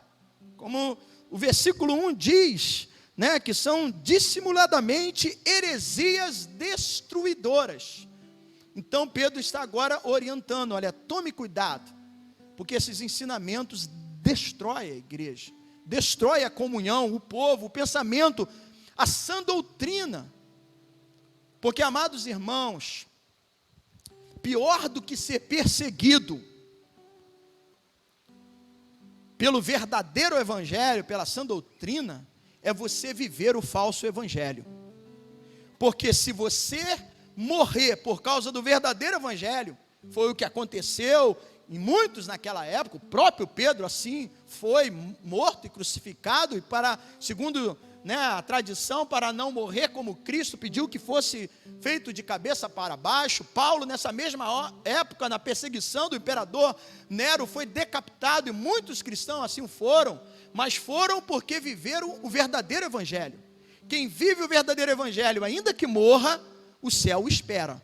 Speaker 1: como o versículo 1 diz, né, que são dissimuladamente heresias destruidoras. Então Pedro está agora orientando, olha, tome cuidado, porque esses ensinamentos destroem a igreja, destrói a comunhão, o povo, o pensamento, a sã doutrina. Porque, amados irmãos, pior do que ser perseguido pelo verdadeiro evangelho, pela sã doutrina, é você viver o falso evangelho. Porque se você morrer por causa do verdadeiro evangelho, foi o que aconteceu em muitos naquela época, o próprio Pedro assim foi morto e crucificado, e segundo a tradição, para não morrer como Cristo, pediu que fosse feito de cabeça para baixo. Paulo, nessa mesma época, na perseguição do imperador Nero, foi decapitado, e muitos cristãos assim foram, mas foram porque viveram o verdadeiro evangelho. Quem vive o verdadeiro evangelho, ainda que morra, o céu o espera.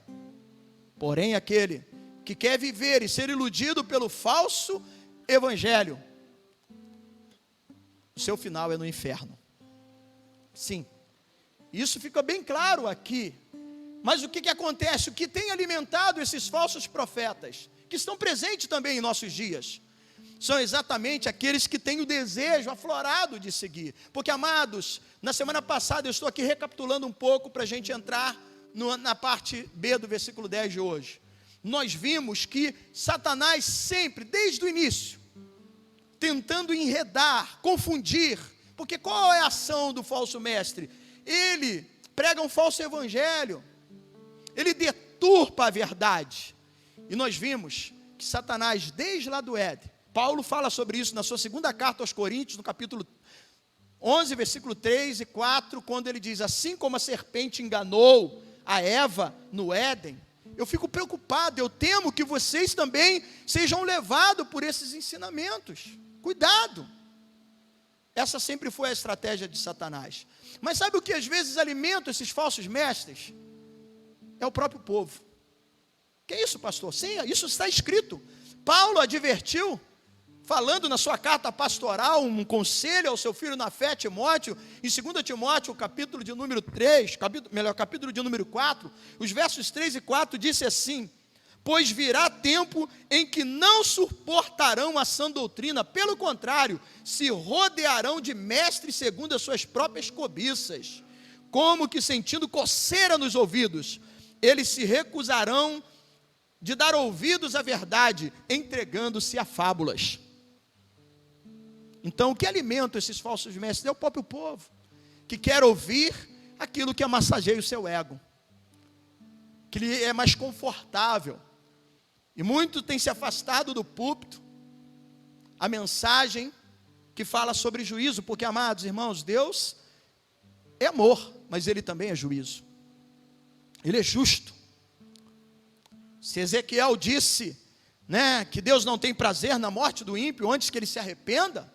Speaker 1: Porém, aquele que quer viver e ser iludido pelo falso evangelho, o seu final é no inferno. Sim, isso fica bem claro aqui. Mas o que acontece? O que tem alimentado esses falsos profetas, que estão presentes também em nossos dias, são exatamente aqueles que têm o desejo aflorado de seguir. Porque, amados, na semana passada eu estou aqui recapitulando um pouco para a gente entrar na parte B do versículo 10 de hoje. Nós vimos que Satanás sempre, desde o início, tentando enredar, confundir, porque qual é a ação do falso mestre? Ele prega um falso evangelho, ele deturpa a verdade. E nós vimos que Satanás, desde lá do Éden, Paulo fala sobre isso na sua segunda carta aos Coríntios, no capítulo 11, versículo 3 e 4, quando ele diz, assim como a serpente enganou a Eva no Éden, eu fico preocupado, eu temo que vocês também sejam levados por esses ensinamentos. Cuidado! Essa sempre foi a estratégia de Satanás. Mas sabe o que às vezes alimenta esses falsos mestres? É o próprio povo. Que é isso, pastor? Sim, isso está escrito. Paulo advertiu, falando na sua carta pastoral, um conselho ao seu filho na fé, Timóteo, em 2 Timóteo, capítulo de número 3, capítulo de número 4, os versos 3 e 4, disse assim, pois virá tempo em que não suportarão a sã doutrina, pelo contrário, se rodearão de mestres segundo as suas próprias cobiças, como que sentindo coceira nos ouvidos, eles se recusarão de dar ouvidos à verdade, entregando-se a fábulas. Então, o que alimenta esses falsos mestres é o próprio povo, que quer ouvir aquilo que amassageia o seu ego, que lhe é mais confortável. E muito tem se afastado do púlpito, a mensagem que fala sobre juízo, porque, amados irmãos, Deus é amor, mas Ele também é juízo. Ele é justo. Se Ezequiel disse, que Deus não tem prazer na morte do ímpio, antes que ele se arrependa,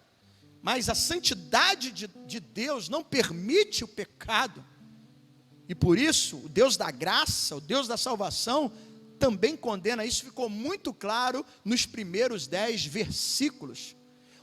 Speaker 1: mas a santidade de Deus não permite o pecado, e por isso, o Deus da graça, o Deus da salvação, também condena. Isso ficou muito claro nos primeiros 10 versículos,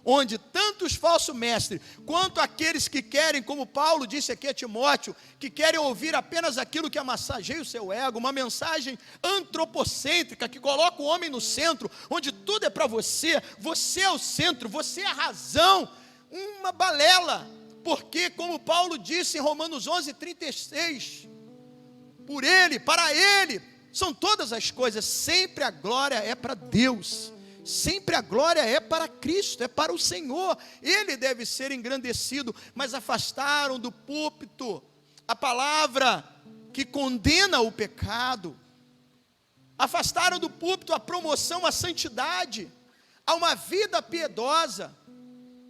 Speaker 1: onde tanto os falsos mestres, quanto aqueles que querem, como Paulo disse aqui a Timóteo, que querem ouvir apenas aquilo que amassageia o seu ego, uma mensagem antropocêntrica, que coloca o homem no centro, onde tudo é para você, você é o centro, você é a razão, uma balela, porque, como Paulo disse em Romanos 11:36, por Ele, para Ele, são todas as coisas, sempre a glória é para Deus, sempre a glória é para Cristo, é para o Senhor, Ele deve ser engrandecido, mas afastaram do púlpito a palavra que condena o pecado, afastaram do púlpito a promoção à santidade, a uma vida piedosa,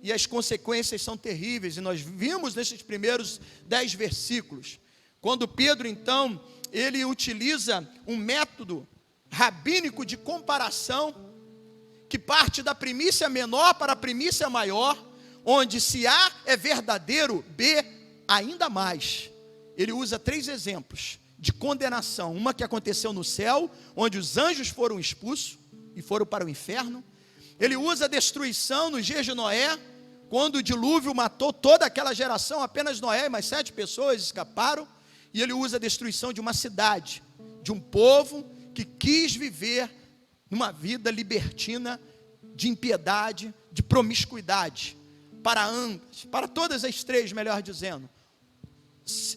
Speaker 1: e as consequências são terríveis, e nós vimos nesses primeiros 10 versículos, quando Pedro então, ele utiliza um método rabínico de comparação, que parte da primícia menor para a primícia maior, onde se A é verdadeiro, B ainda mais. Ele usa 3 exemplos de condenação, uma que aconteceu no céu, onde os anjos foram expulsos e foram para o inferno. Ele usa a destruição nos dias de Noé, quando o dilúvio matou toda aquela geração, apenas Noé e mais 7 pessoas escaparam. E ele usa a destruição de uma cidade, de um povo que quis viver numa vida libertina, de impiedade, de promiscuidade, para ambas, para todas as 3, melhor dizendo,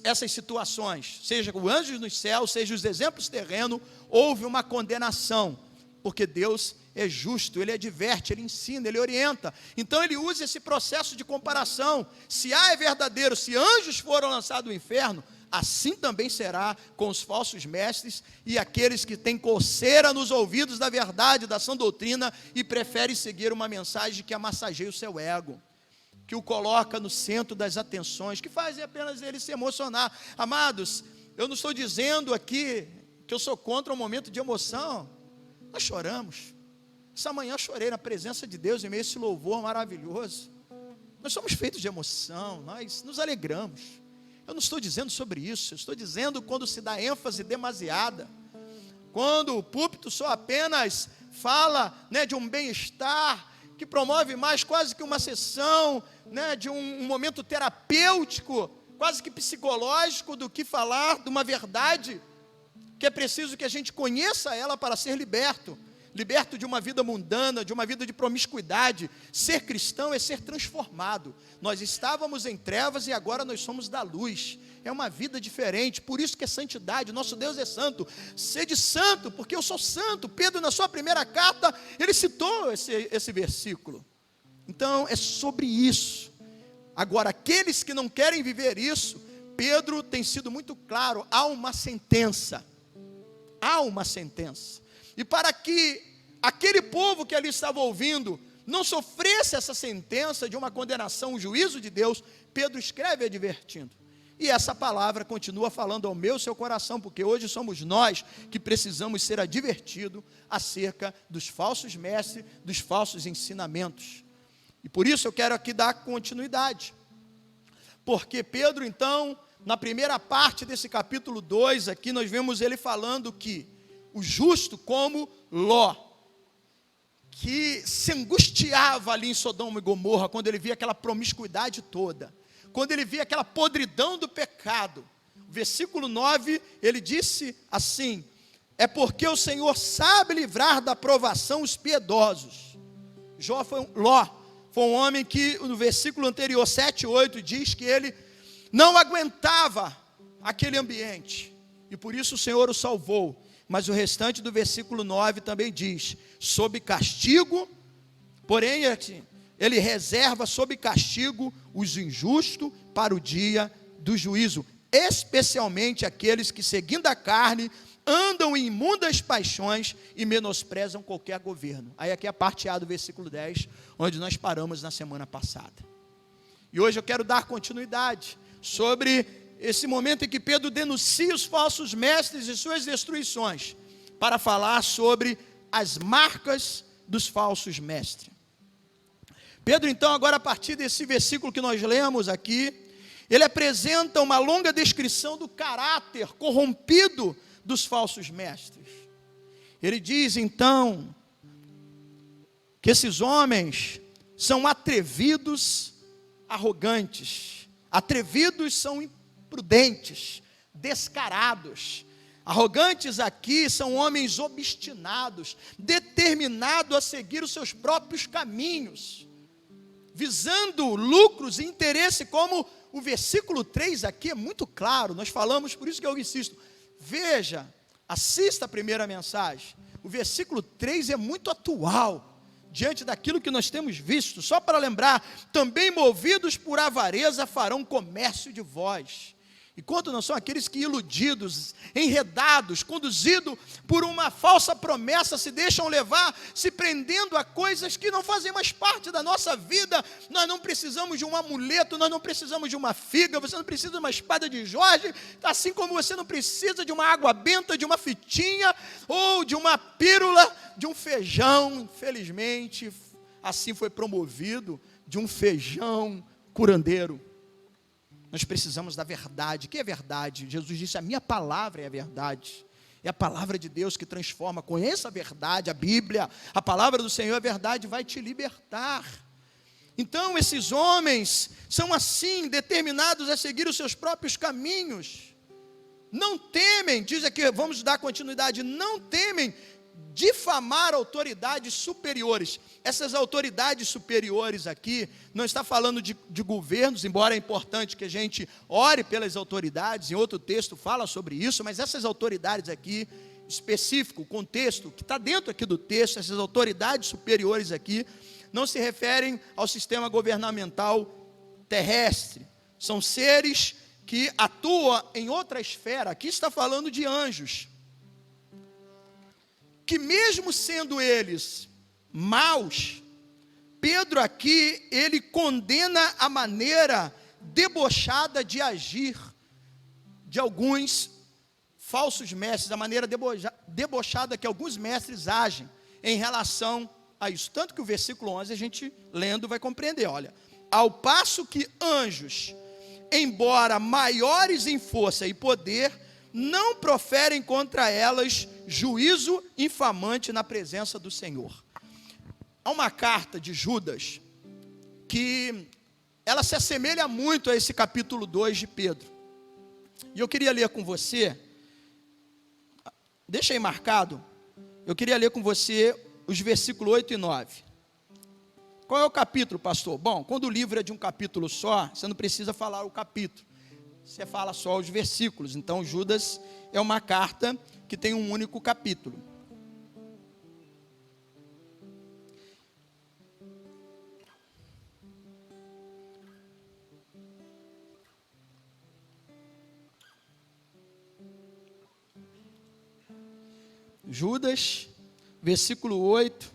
Speaker 1: essas situações, seja o anjo nos céus, seja os exemplos terrenos, houve uma condenação, porque Deus é justo, Ele adverte, Ele ensina, Ele orienta. Então Ele usa esse processo de comparação. Se A é verdadeiro, se anjos foram lançados no inferno, assim também será com os falsos mestres e aqueles que têm coceira nos ouvidos da verdade, da sã doutrina, e preferem seguir uma mensagem que amassageia o seu ego, que o coloca no centro das atenções, que faz apenas ele se emocionar. Amados, eu não estou dizendo aqui que eu sou contra um momento de emoção. Nós choramos. Essa manhã eu chorei na presença de Deus em meio a esse louvor maravilhoso. Nós somos feitos de emoção, nós nos alegramos. Eu não estou dizendo sobre isso, eu estou dizendo quando se dá ênfase demasiada, quando o púlpito só apenas fala, de um bem-estar, que promove mais quase que uma sessão, de um momento terapêutico, quase que psicológico, do que falar de uma verdade, que é preciso que a gente conheça ela para ser liberto de uma vida mundana, de uma vida de promiscuidade. Ser cristão é ser transformado. Nós estávamos em trevas e agora nós somos da luz. É uma vida diferente, por isso que é santidade. Nosso Deus é santo. Sede santo, porque eu sou santo. Pedro, na sua primeira carta, ele citou esse versículo. Então, é sobre isso. Agora, aqueles que não querem viver isso, Pedro tem sido muito claro, há uma sentença. Há uma sentença. E para que aquele povo que ali estava ouvindo não sofresse essa sentença de uma condenação, um juízo de Deus, Pedro escreve advertindo. E essa palavra continua falando ao meu e seu coração, porque hoje somos nós que precisamos ser advertidos acerca dos falsos mestres, dos falsos ensinamentos. E por isso eu quero aqui dar continuidade. Porque Pedro, então, na primeira parte desse capítulo 2, aqui nós vemos ele falando que o justo como Ló, que se angustiava ali em Sodoma e Gomorra, quando ele via aquela promiscuidade toda, quando ele via aquela podridão do pecado. Versículo 9, ele disse assim: é porque o Senhor sabe livrar da provação os piedosos. Ló foi um homem que, no versículo anterior, 7 e 8, diz que ele não aguentava aquele ambiente, e por isso o Senhor o salvou. Mas o restante do versículo 9 também diz: sob castigo, porém ele reserva sob castigo os injustos para o dia do juízo, especialmente aqueles que, seguindo a carne, andam em imundas paixões e menosprezam qualquer governo. Aí aqui é a parte A do versículo 10, onde nós paramos na semana passada. E hoje eu quero dar continuidade sobre esse momento em que Pedro denuncia os falsos mestres e suas destruições, para falar sobre as marcas dos falsos mestres. Pedro, então, agora a partir desse versículo que nós lemos aqui, ele apresenta uma longa descrição do caráter corrompido dos falsos mestres. Ele diz, então, que esses homens são atrevidos, arrogantes. Atrevidos são imprudentes, descarados. Arrogantes aqui são homens obstinados, determinados a seguir os seus próprios caminhos, visando lucros e interesse, como o versículo 3 aqui é muito claro. Nós falamos, por isso que eu insisto, veja, assista a primeira mensagem. O versículo 3 é muito atual, diante daquilo que nós temos visto. Só para lembrar, também movidos por avareza farão comércio de vós. E quanto não são aqueles que, iludidos, enredados, conduzidos por uma falsa promessa, se deixam levar, se prendendo a coisas que não fazem mais parte da nossa vida. Nós não precisamos de um amuleto, nós não precisamos de uma figa, você não precisa de uma espada de Jorge, assim como você não precisa de uma água benta, de uma fitinha, ou de uma pílula, de um feijão. Infelizmente, assim foi promovido, de um feijão curandeiro. Nós precisamos da verdade. O que é verdade? Jesus disse, a minha palavra é a verdade. É a palavra de Deus que transforma. Conheça a verdade, a Bíblia, a palavra do Senhor, a verdade vai te libertar. Então, esses homens são assim, determinados a seguir os seus próprios caminhos. Não temem, diz aqui, vamos dar continuidade, não temem difamar autoridades superiores. Essas autoridades superiores aqui, não está falando de governos, embora é importante que a gente ore pelas autoridades, em outro texto fala sobre isso, mas essas autoridades aqui, específico, contexto, que está dentro aqui do texto, essas autoridades superiores aqui, não se referem ao sistema governamental terrestre, são seres que atuam em outra esfera. Aqui está falando de anjos, que mesmo sendo eles maus, Pedro aqui, ele condena a maneira debochada de agir de alguns falsos mestres, a maneira debochada que alguns mestres agem em relação a isso. Tanto que o versículo 11, a gente lendo vai compreender, olha, ao passo que anjos, embora maiores em força e poder, não proferem contra elas juízo infamante na presença do Senhor. Há uma carta de Judas que ela se assemelha muito a esse capítulo 2 de Pedro. E eu queria ler com você, deixa aí marcado, eu queria ler com você os versículos 8 e 9. Qual é o capítulo, pastor? Bom, quando o livro é de um capítulo só, você não precisa falar o capítulo. Você fala só os versículos. Então, Judas é uma carta que tem um único capítulo. Judas, versículo 8,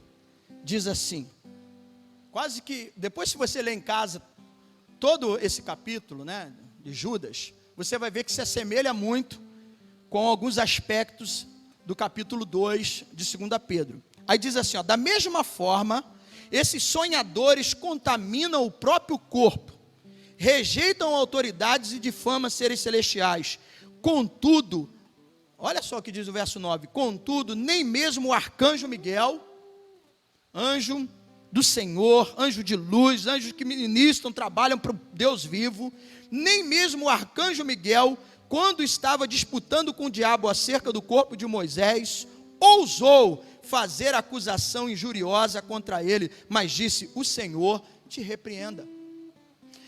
Speaker 1: diz assim, quase que, depois se você ler em casa, todo esse capítulo, né, de Judas, você vai ver que se assemelha muito com alguns aspectos do capítulo 2 de 2 Pedro. Aí diz assim, ó, da mesma forma, esses sonhadores contaminam o próprio corpo, rejeitam autoridades e difamam seres celestiais. Contudo, olha só o que diz o verso 9, contudo, nem mesmo o arcanjo Miguel, anjo do Senhor, anjo de luz, anjos que ministram, trabalham para o Deus vivo, nem mesmo o arcanjo Miguel, quando estava disputando com o diabo acerca do corpo de Moisés, ousou fazer acusação injuriosa contra ele, mas disse, o Senhor te repreenda.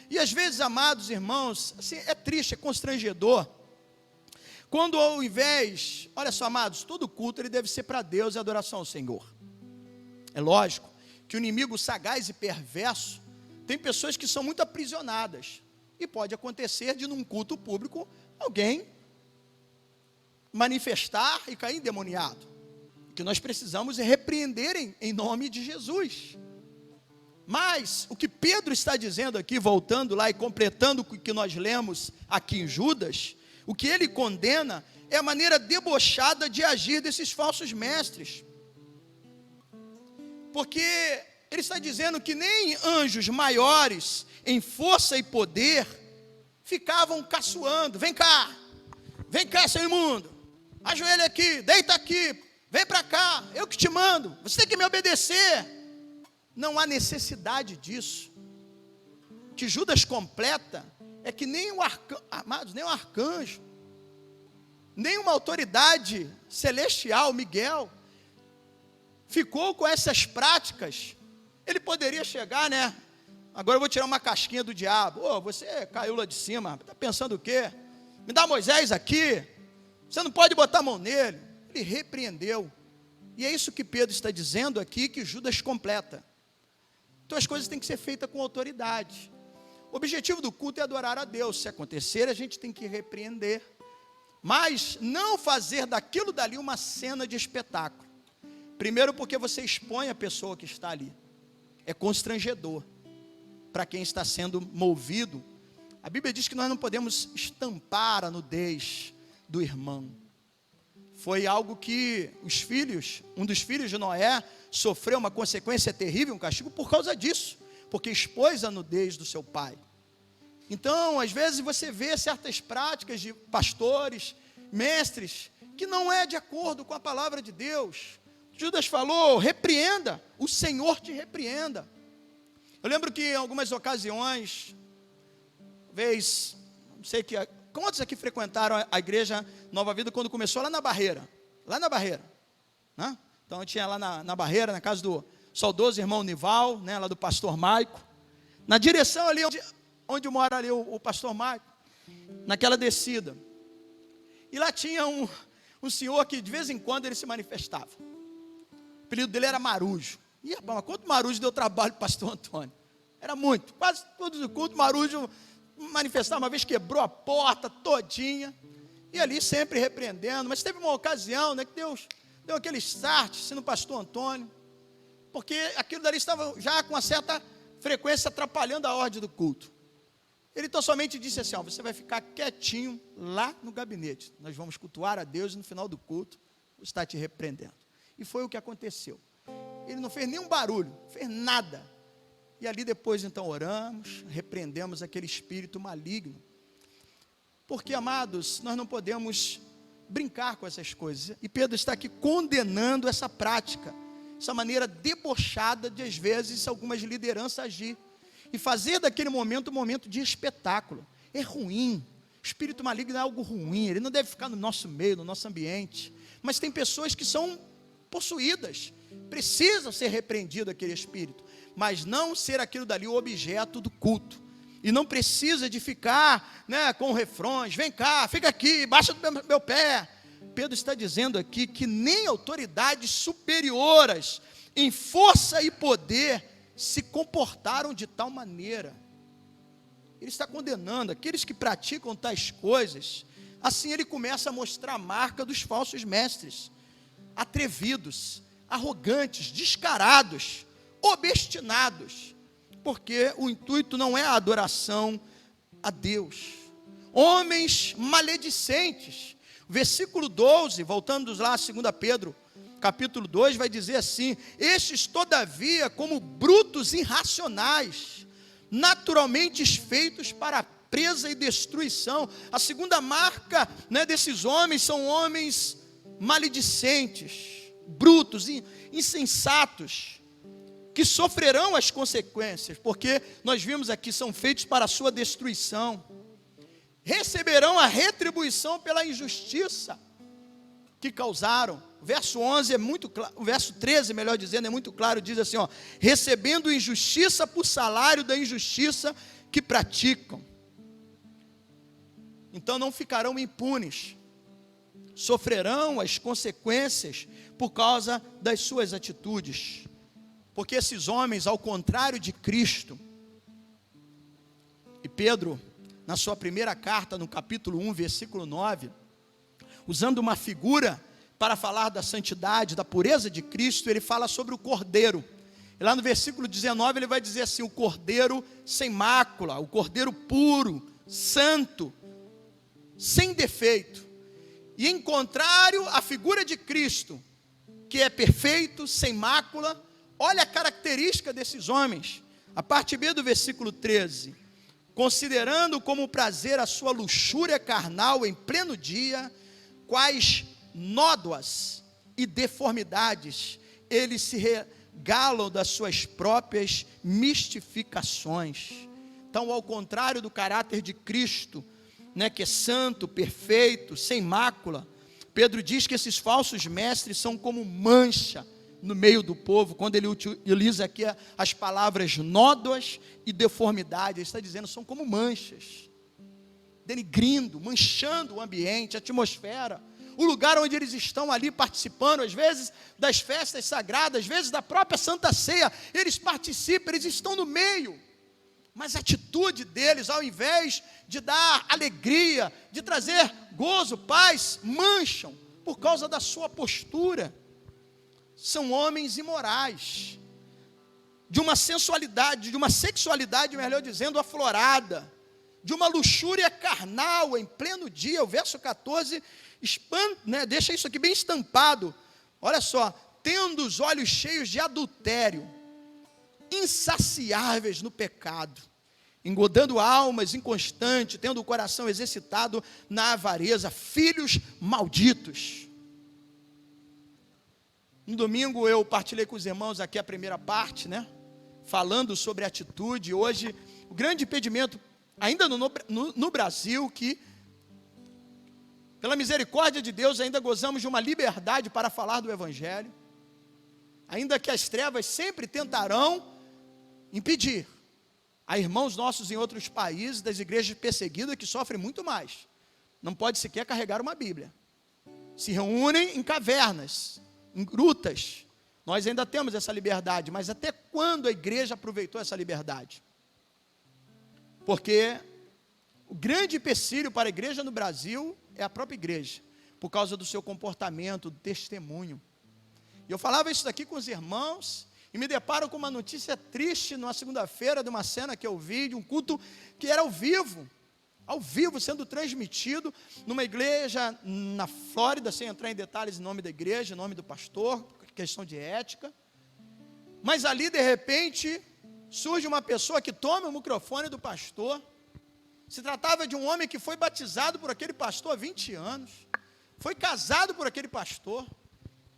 Speaker 1: E às vezes, amados irmãos, assim, é triste, é constrangedor, quando ao invés, olha só, amados, todo culto ele deve ser para Deus e adoração ao Senhor. É lógico que o inimigo sagaz e perverso, tem pessoas que são muito aprisionadas, e pode acontecer de num culto público, alguém manifestar e cair endemoniado. O que nós precisamos é repreender em nome de Jesus. Mas, o que Pedro está dizendo aqui, voltando lá e completando o que nós lemos aqui em Judas, o que ele condena é a maneira debochada de agir desses falsos mestres. Porque ele está dizendo que nem anjos maiores em força e poder ficavam caçoando, vem cá, seu imundo, ajoelha aqui, deita aqui, vem para cá, eu que te mando, você tem que me obedecer. Não há necessidade disso. O que Judas completa é que nem o amados, nem o arcanjo, nem uma autoridade celestial, Miguel, ficou com essas práticas. Ele poderia chegar, né? Agora eu vou tirar uma casquinha do diabo. Ô, você caiu lá de cima, está pensando o quê? Me dá Moisés aqui, você não pode botar a mão nele. Ele repreendeu. E é isso que Pedro está dizendo aqui, que Judas completa. Então as coisas têm que ser feitas com autoridade. O objetivo do culto é adorar a Deus. Se acontecer, a gente tem que repreender. Mas não fazer daquilo dali uma cena de espetáculo. Primeiro porque você expõe a pessoa que está ali. É constrangedor para quem está sendo movido. A Bíblia diz que nós não podemos estampar a nudez do irmão. Foi algo que um dos filhos de Noé, sofreu uma consequência terrível, um castigo por causa disso, porque expôs a nudez do seu pai. Então, às vezes você vê certas práticas de pastores, mestres, que não é de acordo com a palavra de Deus. Judas falou, repreenda, o Senhor te repreenda. Eu lembro que em algumas ocasiões, não sei quantos aqui frequentaram a igreja Nova Vida quando começou lá na Barreira, né? Então eu tinha lá na Barreira, na casa do saudoso irmão Nival, né, lá do pastor Maico, na direção ali onde mora ali o pastor Maico, naquela descida. E lá tinha um senhor que de vez em quando ele se manifestava. O apelido dele era Marujo. E rapaz, quanto Marujo deu trabalho para o pastor Antônio? Era muito, quase todos os cultos, Marujo manifestava, uma vez quebrou a porta todinha, e ali sempre repreendendo. Mas teve uma ocasião, né, que Deus deu aquele start no pastor Antônio, porque aquilo dali estava já com uma certa frequência atrapalhando a ordem do culto. Ele então somente disse assim, você vai ficar quietinho lá no gabinete, nós vamos cultuar a Deus e no final do culto, está te repreendendo. E foi o que aconteceu. Ele não fez nenhum barulho, não fez nada. E ali depois então oramos, repreendemos aquele espírito maligno. Porque, amados, nós não podemos brincar com essas coisas. E Pedro está aqui condenando essa prática, essa maneira debochada de, às vezes, algumas lideranças agir. E fazer daquele momento um momento de espetáculo. É ruim. O espírito maligno é algo ruim. Ele não deve ficar no nosso meio, no nosso ambiente. Mas tem pessoas que são possuídas. Precisa ser repreendido aquele espírito. Mas não ser aquilo dali o objeto do culto. E não precisa de ficar, né, com refrões. Vem cá, fica aqui, baixa do meu pé. Pedro está dizendo aqui que nem autoridades superiores em força e poder se comportaram de tal maneira. Ele está condenando aqueles que praticam tais coisas. Assim ele começa a mostrar a marca dos falsos mestres, atrevidos, arrogantes, descarados, obstinados, porque o intuito não é a adoração a Deus. Homens maledicentes. Versículo 12, voltando lá a 2 Pedro, capítulo 2, vai dizer assim: estes todavia como brutos irracionais, naturalmente feitos para a presa e destruição. A segunda marca, né, desses homens são homens maledicentes, brutos, insensatos, que sofrerão as consequências, porque nós vimos aqui, são feitos para a sua destruição. Receberão a retribuição pela injustiça que causaram. O verso 11 é muito claro, o verso 13, melhor dizendo, é muito claro, diz assim, recebendo injustiça por salário da injustiça que praticam. Então não ficarão impunes, sofrerão as consequências por causa das suas atitudes. Porque esses homens, ao contrário de Cristo, e Pedro, na sua primeira carta, no capítulo 1, versículo 9, usando uma figura para falar da santidade, da pureza de Cristo, ele fala sobre o cordeiro. E lá no versículo 19 ele vai dizer assim: o cordeiro sem mácula, o cordeiro puro, santo, sem defeito. E em contrário à figura de Cristo, que é perfeito, sem mácula, olha a característica desses homens. A parte B do versículo 13: considerando como prazer a sua luxúria carnal em pleno dia, quais nódoas e deformidades eles se regalam das suas próprias mistificações. Então, ao contrário do caráter de Cristo, né, que é santo, perfeito, sem mácula, Pedro diz que esses falsos mestres são como mancha no meio do povo, quando ele utiliza aqui as palavras nódoas e deformidade, ele está dizendo, são como manchas, denigrindo, manchando o ambiente, a atmosfera, o lugar onde eles estão ali participando, às vezes das festas sagradas, às vezes da própria Santa Ceia, eles participam, eles estão no meio, mas a atitude deles, ao invés de dar alegria, de trazer gozo, paz, mancham por causa da sua postura. São homens imorais, de uma sensualidade, de uma sexualidade, melhor dizendo, aflorada, de uma luxúria carnal em pleno dia. O verso 14 deixa isso aqui bem estampado. Olha só, tendo os olhos cheios de adultério, insaciáveis no pecado, engodando almas inconstantes, tendo o coração exercitado na avareza, filhos malditos. No domingo eu partilhei com os irmãos aqui a primeira parte, falando sobre atitude. Hoje, o grande impedimento, ainda no Brasil, que pela misericórdia de Deus ainda gozamos de uma liberdade para falar do Evangelho, ainda que as trevas sempre tentarão impedir. Há irmãos nossos em outros países, das igrejas perseguidas, que sofrem muito mais. Não pode sequer carregar uma Bíblia. Se reúnem em cavernas, em grutas. Nós ainda temos essa liberdade, mas até quando a igreja aproveitou essa liberdade? Porque o grande empecilho para a igreja no Brasil é a própria igreja, por causa do seu comportamento, do testemunho. E eu falava isso daqui com os irmãos, e me deparo com uma notícia triste, numa segunda-feira, de uma cena que eu vi, de um culto que era ao vivo, sendo transmitido, numa igreja na Flórida, sem entrar em detalhes em nome da igreja, em nome do pastor, questão de ética, mas ali de repente, surge uma pessoa que toma o microfone do pastor. Se tratava de um homem que foi batizado por aquele pastor há 20 anos, foi casado por aquele pastor,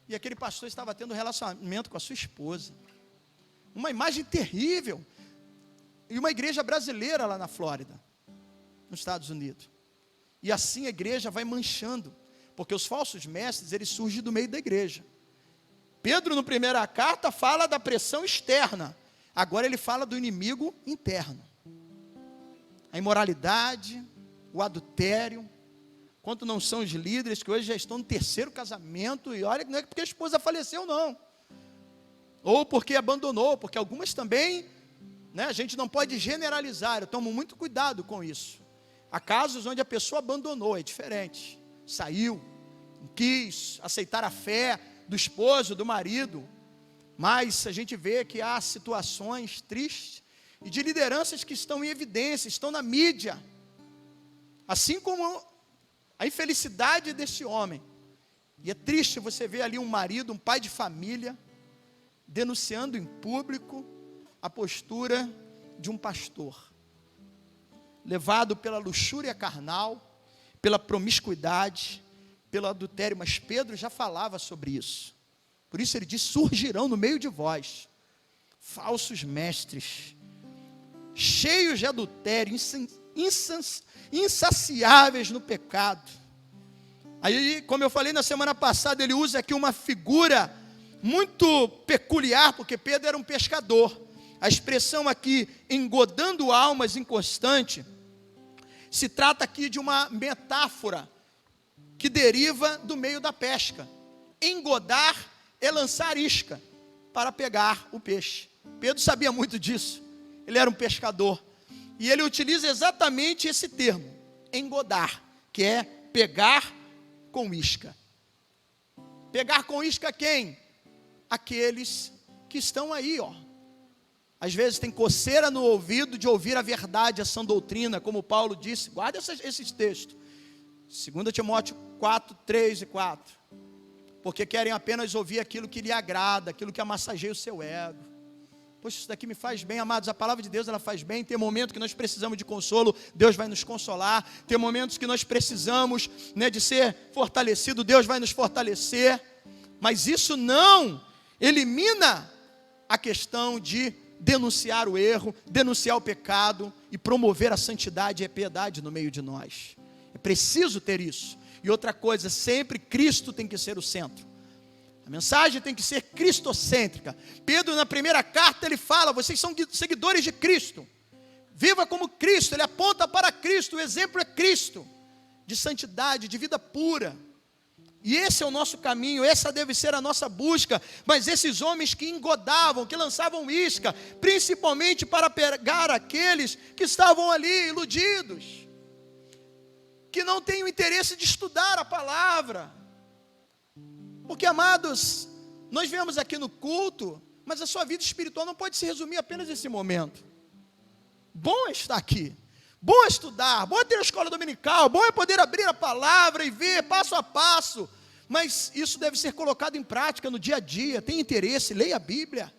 Speaker 1: e aquele pastor estava tendo um relacionamento com a sua esposa. Uma imagem terrível. E uma igreja brasileira lá na Flórida, nos Estados Unidos. E assim a igreja vai manchando, porque os falsos mestres, eles surgem do meio da igreja. Pedro, na primeira carta, fala da pressão externa. Agora ele fala do inimigo interno. A imoralidade, o adultério. Quanto não são os líderes que hoje já estão no terceiro casamento, e olha que não é porque a esposa faleceu, não. Ou porque abandonou, porque algumas também, a gente não pode generalizar, eu tomo muito cuidado com isso. Há casos onde a pessoa abandonou, é diferente. Saiu, não quis aceitar a fé do esposo, do marido. Mas a gente vê que há situações tristes e de lideranças que estão em evidência, estão na mídia. Assim como a infelicidade desse homem. E é triste você ver ali um marido, um pai de família, denunciando em público a postura de um pastor, levado pela luxúria carnal, pela promiscuidade, pelo adultério. Mas Pedro já falava sobre isso. Por isso ele diz, surgirão no meio de vós falsos mestres, cheios de adultério, insaciáveis no pecado. Aí, como eu falei na semana passada, ele usa aqui uma figura muito peculiar, porque Pedro era um pescador. A expressão aqui, engodando almas inconstante, se trata aqui de uma metáfora que deriva do meio da pesca. Engodar é lançar isca para pegar o peixe. Pedro sabia muito disso. Ele era um pescador. E ele utiliza exatamente esse termo, engodar, que é pegar com isca. Pegar com isca quem? Aqueles que estão aí, Às vezes tem coceira no ouvido de ouvir a verdade, a sã doutrina, como Paulo disse. Guarda esses textos. 2 Timóteo 4, 3 e 4. Porque querem apenas ouvir aquilo que lhe agrada, aquilo que amassageia o seu ego. Poxa, isso daqui me faz bem, amados. A palavra de Deus, ela faz bem. Tem momentos que nós precisamos de consolo, Deus vai nos consolar. Tem momentos que nós precisamos, de ser fortalecido, Deus vai nos fortalecer. Mas isso não elimina a questão de denunciar o erro, denunciar o pecado e promover a santidade e a piedade no meio de nós. É preciso ter isso. E outra coisa, sempre Cristo tem que ser o centro. A mensagem tem que ser cristocêntrica. Pedro, na primeira carta, ele fala: vocês são seguidores de Cristo. Viva como Cristo, ele aponta para Cristo, o exemplo é Cristo, de santidade, de vida pura. E esse é o nosso caminho, essa deve ser a nossa busca. Mas esses homens que engodavam, que lançavam isca, principalmente para pegar aqueles que estavam ali iludidos, que não têm o interesse de estudar a palavra. Porque, amados, nós vemos aqui no culto, mas a sua vida espiritual não pode se resumir apenas nesse momento. Bom é estar aqui, bom é estudar, bom é ter a escola dominical, bom é poder abrir a palavra e ver passo a passo, mas isso deve ser colocado em prática no dia a dia. Tem interesse, leia a Bíblia,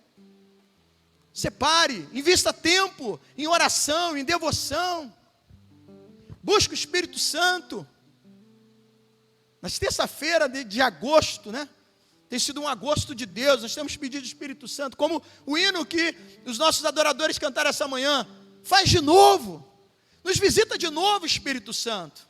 Speaker 1: separe, invista tempo em oração, em devoção, busque o Espírito Santo. Nas terça-feira de agosto, né? Tem sido um agosto de Deus, nós temos pedido o Espírito Santo, como o hino que os nossos adoradores cantaram essa manhã. Faz de novo, nos visita de novo, Espírito Santo.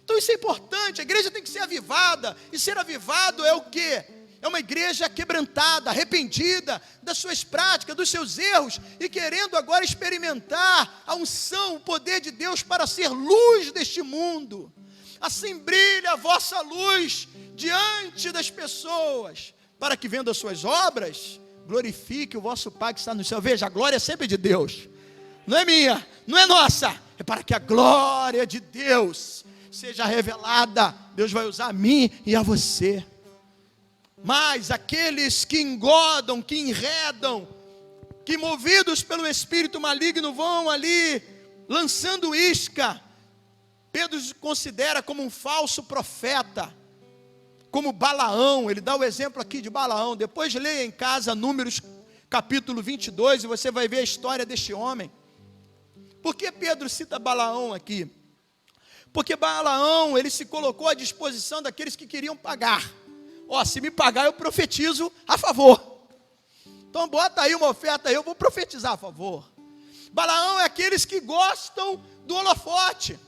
Speaker 1: Então isso é importante, a igreja tem que ser avivada, e ser avivado é o quê? É uma igreja quebrantada, arrependida das suas práticas, dos seus erros, e querendo agora experimentar a unção, o poder de Deus para ser luz deste mundo. Assim brilha a vossa luz diante das pessoas, para que vendo as suas obras, glorifique o vosso Pai que está no céu. Veja, a glória é sempre de Deus, não é minha, não é nossa, é para que a glória de Deus seja revelada. Deus vai usar a mim e a você. Mas aqueles que engodam, que enredam, que movidos pelo espírito maligno vão ali lançando isca, Pedro considera como um falso profeta, como Balaão. Ele dá o exemplo aqui de Balaão. Depois leia em casa Números capítulo 22 e você vai ver a história deste homem. Por que Pedro cita Balaão aqui? Porque Balaão, ele se colocou à disposição daqueles que queriam pagar. Ó, se me pagar eu profetizo a favor. Então bota aí uma oferta aí, eu vou profetizar a favor. Balaão é aqueles que gostam do holofote.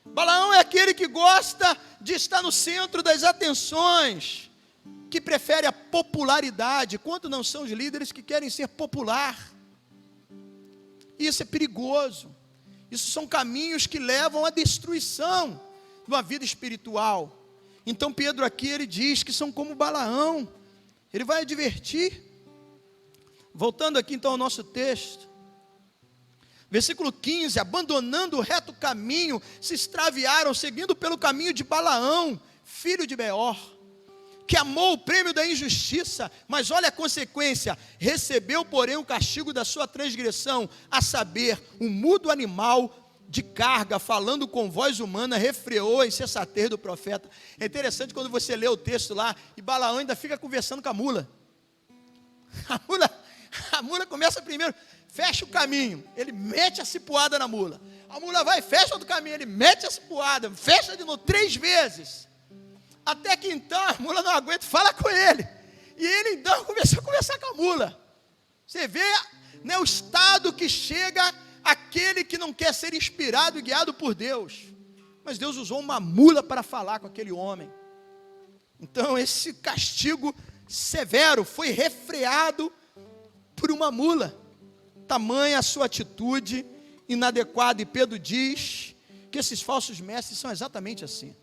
Speaker 1: Balaão é aquele que gosta de estar no centro das atenções, que prefere a popularidade. Quanto não são os líderes que querem ser popular? Isso é perigoso. Isso são caminhos que levam à destruição de uma vida espiritual. Então Pedro aqui, ele diz que são como Balaão. Ele vai advertir. Voltando aqui então ao nosso texto. Versículo 15, abandonando o reto caminho, se extraviaram, seguindo pelo caminho de Balaão, filho de Beor, que amou o prêmio da injustiça, mas olha a consequência, recebeu porém o castigo da sua transgressão, a saber, um mudo animal de carga, falando com voz humana, refreou a insensatez do profeta. É interessante quando você lê o texto lá, e Balaão ainda fica conversando com a mula. A mula começa primeiro, fecha o caminho, ele mete a cipuada na mula. A mula vai, fecha outro caminho, ele mete a cipuada, fecha de novo 3 vezes. Até que então a mula não aguenta, fala com ele. E ele então começou a conversar com a mula. Você vê, né, o estado que chega aquele que não quer ser inspirado e guiado por Deus. Mas Deus usou uma mula para falar com aquele homem. Então esse castigo severo foi refreado por uma mula. Tamanha a sua atitude inadequada. E Pedro diz que esses falsos mestres são exatamente assim.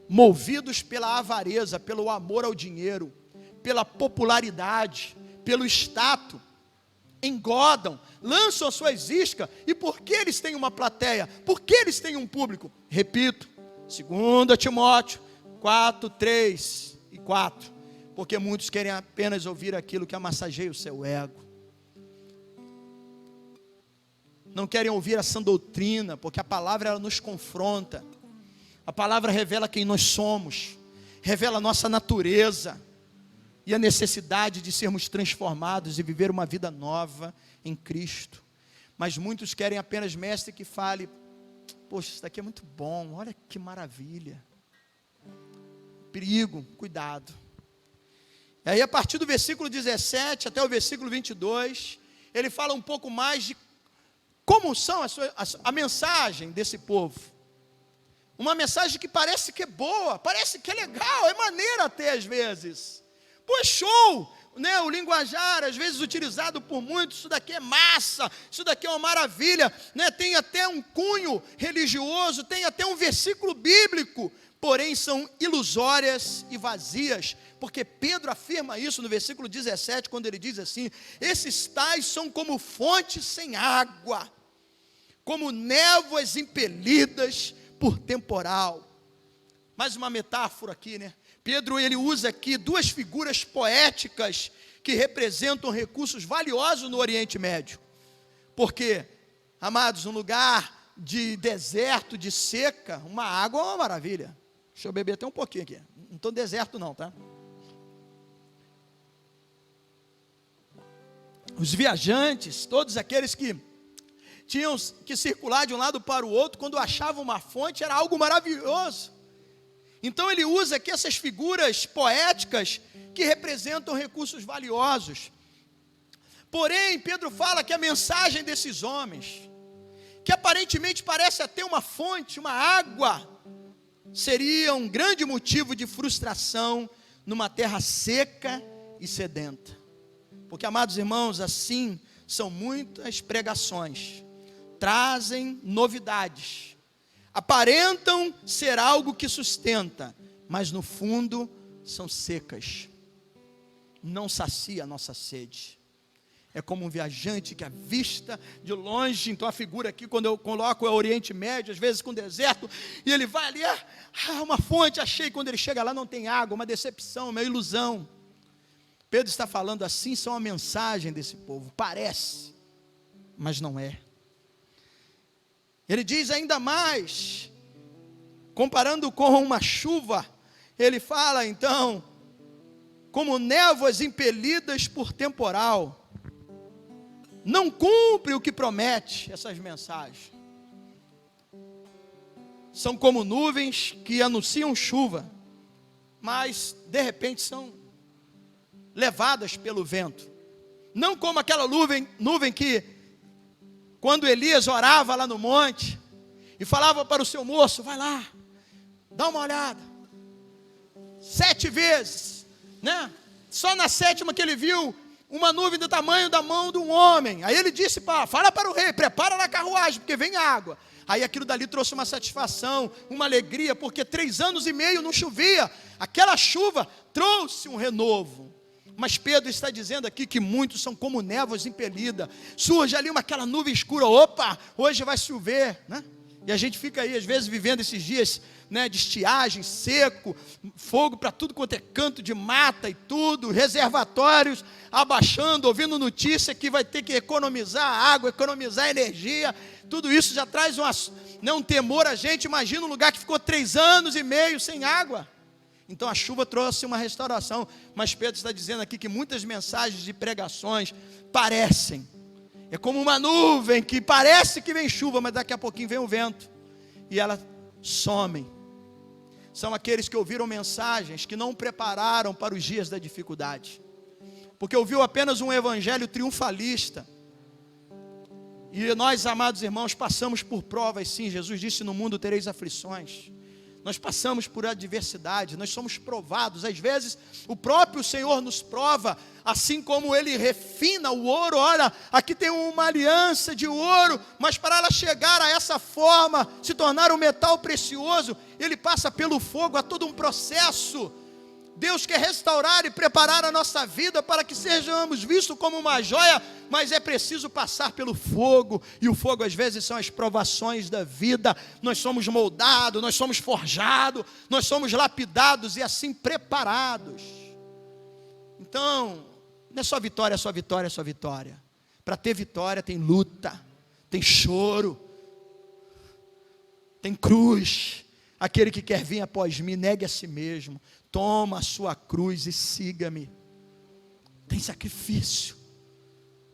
Speaker 1: Movidos pela avareza, pelo amor ao dinheiro, pela popularidade, pelo status, engodam, lançam as suas iscas. E por que eles têm uma plateia? Por que eles têm um público? Repito, 2 Timóteo 4, 3 e 4. Porque muitos querem apenas ouvir aquilo que amassageia o seu ego. Não querem ouvir a sã doutrina, porque a palavra ela nos confronta. A palavra revela quem nós somos, revela a nossa natureza e a necessidade de sermos transformados e viver uma vida nova em Cristo. Mas muitos querem apenas mestre que fale, poxa, isso daqui é muito bom, olha que maravilha. Perigo, cuidado. E aí a partir do versículo 17 até o versículo 22, ele fala um pouco mais de como são a mensagem desse povo. Uma mensagem que parece que é boa, parece que é legal, é maneira até às vezes. Pô, é show! Né, o linguajar, às vezes utilizado por muitos, isso daqui é massa, isso daqui é uma maravilha, né, tem até um cunho religioso, tem até um versículo bíblico, porém são ilusórias e vazias, porque Pedro afirma isso no versículo 17, quando ele diz assim: esses tais são como fontes sem água, como névoas impelidas por temporal. Mais uma metáfora aqui, né? Pedro, ele usa aqui duas figuras poéticas que representam recursos valiosos no Oriente Médio. Porque, amados, um lugar de deserto, de seca, uma água é uma maravilha. Deixa eu beber até um pouquinho aqui. Não estou no deserto não, tá? Os viajantes, todos aqueles que tinham que circular de um lado para o outro, quando achavam uma fonte, era algo maravilhoso. Então ele usa aqui essas figuras poéticas que representam recursos valiosos. Porém, Pedro fala que a mensagem desses homens, que aparentemente parece até uma fonte, uma água, seria um grande motivo de frustração numa terra seca e sedenta. Porque, amados irmãos, assim são muitas pregações, trazem novidades, aparentam ser algo que sustenta, mas no fundo são secas, não sacia a nossa sede. É como um viajante que avista de longe, então a figura aqui, quando eu coloco é o Oriente Médio, às vezes com deserto, e ele vai ali, uma fonte, achei, quando ele chega lá não tem água, uma decepção, uma ilusão. Pedro está falando assim, são a mensagem desse povo, parece, mas não é. Ele diz ainda mais, comparando com uma chuva, ele fala então, como névoas impelidas por temporal, não cumpre o que promete essas mensagens. São como nuvens que anunciam chuva, mas de repente são levadas pelo vento. Não como aquela nuvem que, quando Elias orava lá no monte, e falava para o seu moço, vai lá, dá uma olhada, 7 vezes, né? Só na 7ª que ele viu uma nuvem do tamanho da mão de um homem. Aí ele disse, fala para o rei, prepara na carruagem, porque vem água. Aí aquilo dali trouxe uma satisfação, uma alegria, porque 3 anos e meio não chovia. Aquela chuva trouxe um renovo. Mas Pedro está dizendo aqui que muitos são como névoas impelidas. Surge ali aquela nuvem escura, opa, hoje vai chover, né? E a gente fica aí, às vezes, vivendo esses dias, né, de estiagem, seco, fogo para tudo quanto é canto de mata e tudo, reservatórios abaixando, ouvindo notícia que vai ter que economizar água, economizar energia. Tudo isso já traz um temor a gente. Imagina um lugar que ficou 3 anos e meio sem água. Então a chuva trouxe uma restauração, mas Pedro está dizendo aqui que muitas mensagens de pregações parecem, é como uma nuvem que parece que vem chuva, mas daqui a pouquinho vem o vento, e elas somem. São aqueles que ouviram mensagens que não prepararam para os dias da dificuldade, porque ouviu apenas um evangelho triunfalista. E nós, amados irmãos, passamos por provas sim. Jesus disse, no mundo tereis aflições. Nós passamos por adversidade, nós somos provados. Às vezes o próprio Senhor nos prova, assim como Ele refina o ouro. Olha, aqui tem uma aliança de ouro, mas para ela chegar a essa forma, se tornar um metal precioso, Ele passa pelo fogo, há todo um processo. Deus quer restaurar e preparar a nossa vida para que sejamos vistos como uma joia, mas é preciso passar pelo fogo, e o fogo às vezes são as provações da vida. Nós somos moldados, nós somos forjados, nós somos lapidados e assim preparados. Então, não é só vitória, é só vitória, é só vitória. Para ter vitória tem luta, tem choro, tem cruz. Aquele que quer vir após mim, negue a si mesmo, toma a sua cruz e siga-me. Tem sacrifício,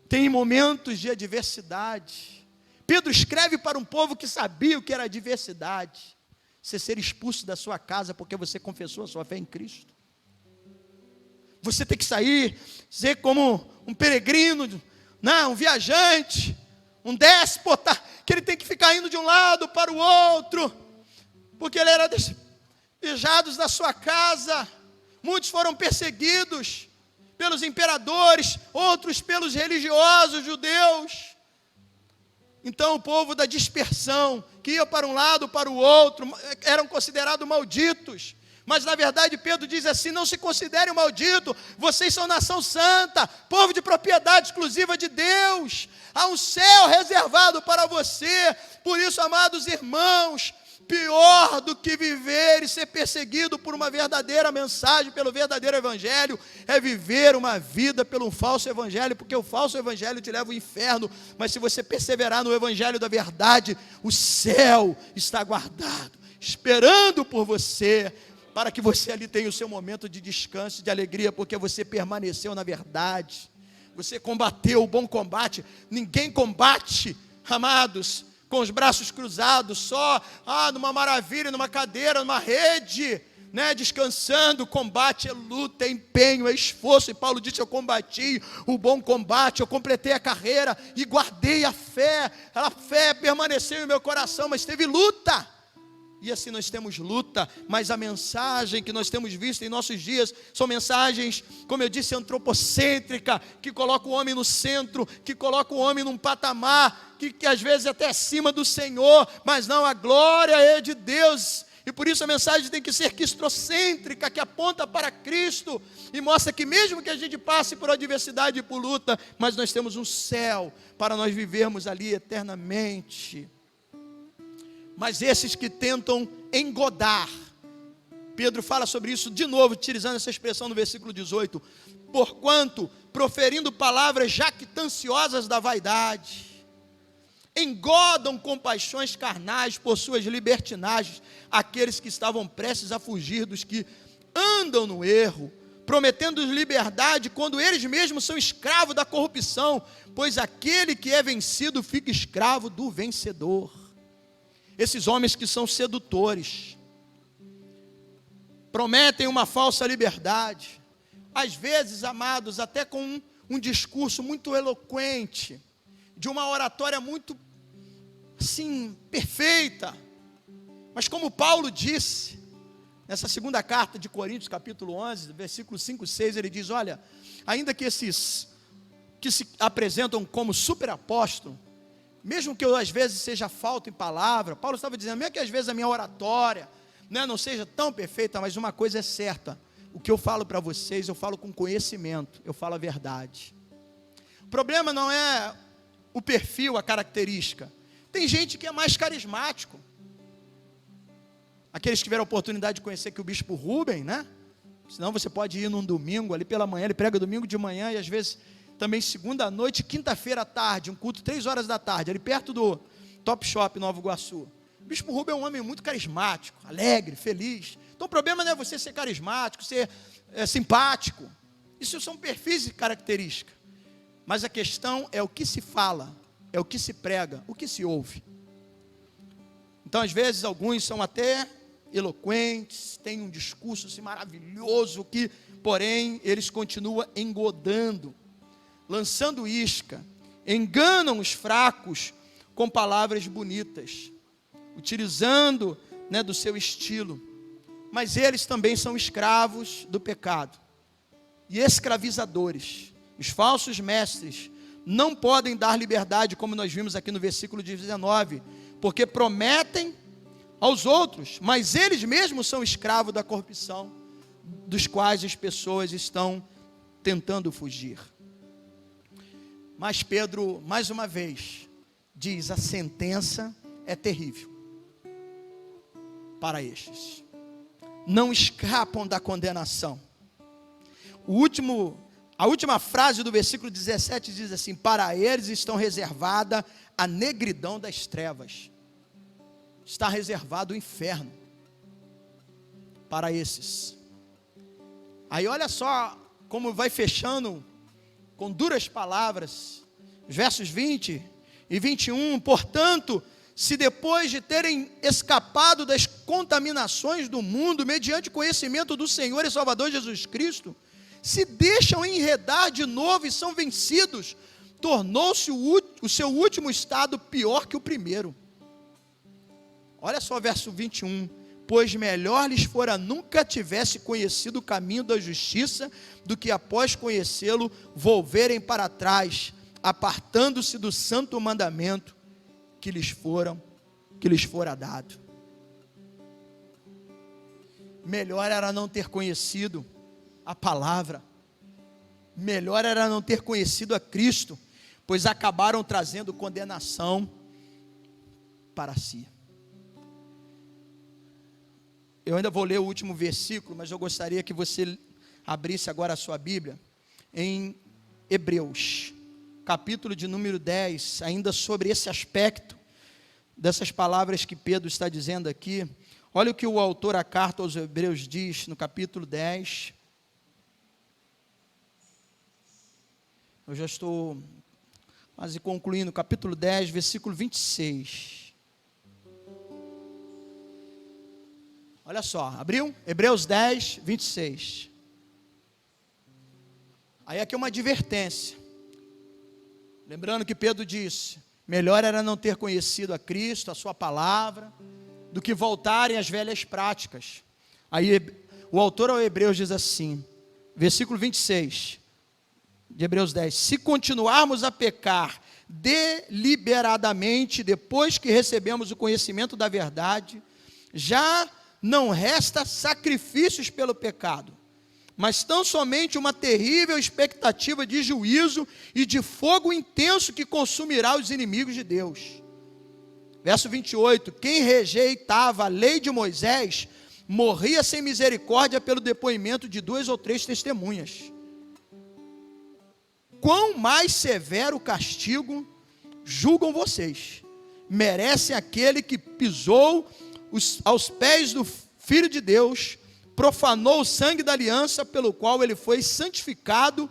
Speaker 1: tem momentos de adversidade. Pedro escreve para um povo que sabia o que era adversidade. Você ser expulso da sua casa porque você confessou a sua fé em Cristo. Você tem que sair, ser como um peregrino, um viajante, um déspota, que ele tem que ficar indo de um lado para o outro, porque ele era despejados da sua casa. muitos foram perseguidos pelos imperadores, outros pelos religiosos judeus. Então o povo da dispersão, que ia para um lado, para o outro, eram considerados malditos. Mas na verdade Pedro diz assim: não se considerem malditos, vocês são nação santa, povo de propriedade exclusiva de Deus. Há um céu reservado para você. Por isso, amados irmãos, pior do que viver e ser perseguido por uma verdadeira mensagem, pelo verdadeiro evangelho, é viver uma vida pelo falso evangelho, porque o falso evangelho te leva ao inferno. Mas se você perseverar no evangelho da verdade, o céu está guardado, esperando por você, para que você ali tenha o seu momento de descanso, de alegria, porque você permaneceu na verdade, você combateu o bom combate. Ninguém combate, amados, com os braços cruzados, só numa maravilha, numa cadeira, numa rede, né, descansando. Combate é luta, é empenho, é esforço. E Paulo disse: eu combati o bom combate, eu completei a carreira e guardei a fé. A fé permaneceu em meu coração, mas teve luta. E assim nós temos luta, mas a mensagem que nós temos visto em nossos dias são mensagens, como eu disse, antropocêntrica, que coloca o homem no centro, que coloca o homem num patamar, que às vezes é até acima do Senhor, mas não, a glória é de Deus. E por isso a mensagem tem que ser cristocêntrica, que aponta para Cristo e mostra que mesmo que a gente passe por adversidade e por luta, mas nós temos um céu para nós vivermos ali eternamente. Mas esses que tentam engodar, Pedro fala sobre isso de novo, utilizando essa expressão no versículo 18: porquanto, proferindo palavras jactanciosas da vaidade, engodam com paixões carnais por suas libertinagens aqueles que estavam prestes a fugir dos que andam no erro, prometendo liberdade quando eles mesmos são escravos da corrupção, pois aquele que é vencido fica escravo do vencedor. Esses homens que são sedutores, prometem uma falsa liberdade, às vezes, amados, até com um discurso muito eloquente, de uma oratória muito, assim, perfeita. Mas como Paulo disse, nessa segunda carta de Coríntios, capítulo 11, versículo 5 e 6, ele diz: olha, ainda que esses que se apresentam como superapóstolos, mesmo que eu às vezes seja falta em palavra, Paulo estava dizendo, mesmo que às vezes a minha oratória, né, não seja tão perfeita, mas uma coisa é certa: o que eu falo para vocês, eu falo com conhecimento, eu falo a verdade. O problema não é o perfil, a característica. Tem gente que é mais carismático. Aqueles que tiveram a oportunidade de conhecer que o bispo Rubem, né? Senão você pode ir num domingo, ali pela manhã, ele prega domingo de manhã e às vezes também segunda à noite, quinta-feira à tarde, um culto 3 horas da tarde, ali perto do Top Shop Nova Iguaçu. O bispo Rubem é um homem muito carismático, alegre, feliz. Então o problema não é você ser carismático, ser simpático. Isso são perfis e características. Mas a questão é o que se fala, é o que se prega, o que se ouve. Então às vezes alguns são até eloquentes, têm um discurso assim, maravilhoso, que porém eles continuam engodando, lançando isca, enganam os fracos com palavras bonitas, utilizando, né, do seu estilo, mas eles também são escravos do pecado e escravizadores. Os falsos mestres não podem dar liberdade, como nós vimos aqui no versículo 19, porque prometem aos outros, mas eles mesmos são escravos da corrupção, dos quais as pessoas estão tentando fugir. Mas Pedro, mais uma vez, diz: a sentença é terrível para estes. Não escapam da condenação. A última frase do versículo 17 diz assim: para eles estão reservada a negridão das trevas. Está reservado o inferno para esses. Aí olha só como vai fechando com duras palavras, versos 20 e 21, portanto, se depois de terem escapado das contaminações do mundo, mediante conhecimento do Senhor e Salvador Jesus Cristo, se deixam enredar de novo e são vencidos, tornou-se o seu último estado pior que o primeiro. Olha só o verso 21, pois melhor lhes fora nunca tivesse conhecido o caminho da justiça, do que após conhecê-lo, volverem para trás, apartando-se do santo mandamento que lhes fora dado. Melhor era não ter conhecido a palavra, melhor era não ter conhecido a Cristo, pois acabaram trazendo condenação para si. Eu ainda vou ler o último versículo, mas eu gostaria que você abrisse agora a sua Bíblia em Hebreus, capítulo de número 10, ainda sobre esse aspecto dessas palavras que Pedro está dizendo aqui. Olha o que o autor à carta aos Hebreus diz no capítulo 10. Eu já estou quase concluindo, capítulo 10, versículo 26. Olha só, abriu? Hebreus 10, 26. Aí aqui é uma advertência. Lembrando que Pedro disse, melhor era não ter conhecido a Cristo, a sua palavra, do que voltarem às velhas práticas. Aí o autor ao Hebreus diz assim, versículo 26, de Hebreus 10, se continuarmos a pecar deliberadamente, depois que recebemos o conhecimento da verdade, já não resta sacrifícios pelo pecado, mas tão somente uma terrível expectativa de juízo e de fogo intenso que consumirá os inimigos de Deus. Verso 28, quem rejeitava a lei de Moisés, morria sem misericórdia pelo depoimento de 2 ou 3 testemunhas. Quão mais severo castigo, julgam vocês, merece aquele que pisou aos pés do Filho de Deus, profanou o sangue da aliança pelo qual ele foi santificado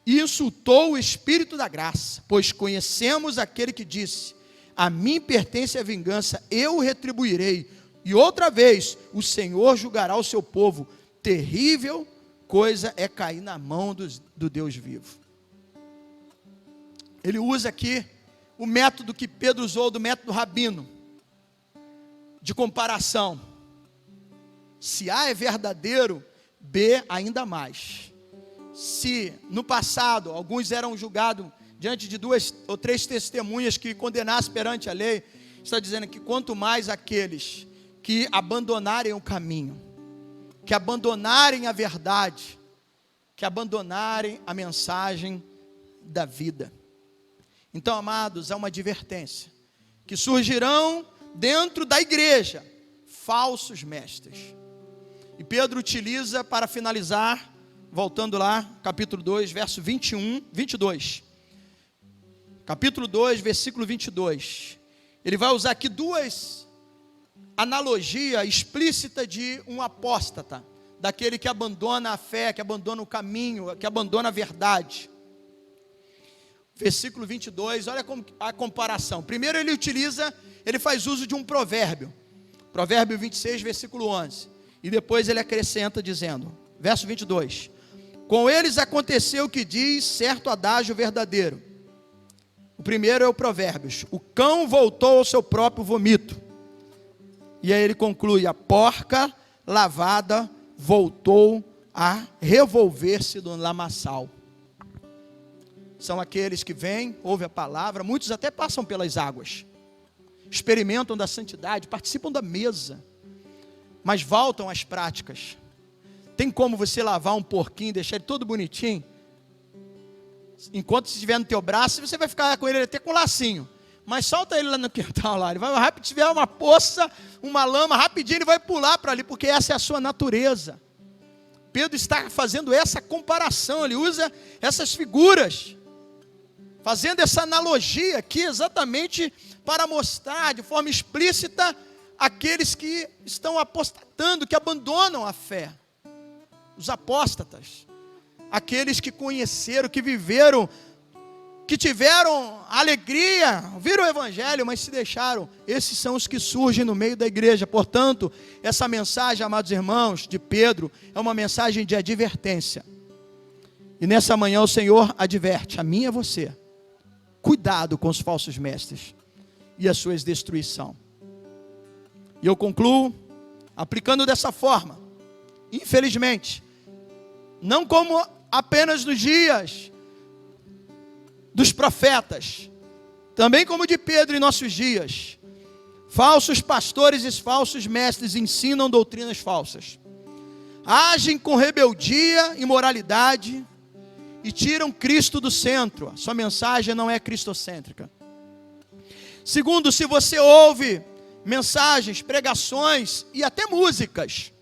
Speaker 1: e insultou o Espírito da graça, pois conhecemos aquele que disse, a mim pertence a vingança, eu retribuirei, e outra vez o Senhor julgará o seu povo. Terrível coisa é cair na mão do Deus vivo. Ele usa aqui o método que Pedro usou, do método rabino, de comparação. Se A é verdadeiro, B ainda mais. Se no passado alguns eram julgados diante de 2 ou 3 testemunhas que condenassem perante a lei, está dizendo que quanto mais aqueles que abandonarem o caminho, que abandonarem a verdade, que abandonarem a mensagem da vida. Então, amados, é uma advertência, que surgirão dentro da igreja falsos mestres. E Pedro utiliza para finalizar, voltando lá, capítulo 2, verso 22. Capítulo 2, versículo 22. Ele vai usar aqui 2 analogias explícitas de um apóstata, daquele que abandona a fé, que abandona o caminho, que abandona a verdade. Versículo 22, olha a comparação. Primeiro ele faz uso de um provérbio. Provérbio 26, versículo 11. E depois ele acrescenta dizendo, verso 22. Com eles aconteceu o que diz certo adágio verdadeiro. O primeiro é o Provérbios. O cão voltou ao seu próprio vomito. E aí ele conclui, a porca lavada voltou a revolver-se no lamaçal. São aqueles que vêm, ouvem a palavra, muitos até passam pelas águas, experimentam da santidade, participam da mesa, mas voltam às práticas. Tem como você lavar um porquinho, deixar ele todo bonitinho? Enquanto estiver no teu braço, você vai ficar com ele até com lacinho, mas solta ele lá no quintal, lá. Ele vai rápido, se tiver uma poça, uma lama, rapidinho ele vai pular para ali, porque essa é a sua natureza. Pedro está fazendo essa comparação, ele usa essas figuras, fazendo essa analogia aqui exatamente para mostrar de forma explícita aqueles que estão apostatando, que abandonam a fé. Os apóstatas, aqueles que conheceram, que viveram, que tiveram alegria, viram o evangelho, mas se deixaram. Esses são os que surgem no meio da igreja. Portanto, essa mensagem, amados irmãos, de Pedro, é uma mensagem de advertência. E nessa manhã o Senhor adverte, a mim e a você, cuidado com os falsos mestres e as suas destruição. E eu concluo aplicando dessa forma, infelizmente, não como apenas nos dias dos profetas, também como de Pedro em nossos dias, falsos pastores e falsos mestres ensinam doutrinas falsas, agem com rebeldia e imoralidade e tiram Cristo do centro. A sua mensagem não é cristocêntrica. Segundo, se você ouve mensagens, pregações e até músicas,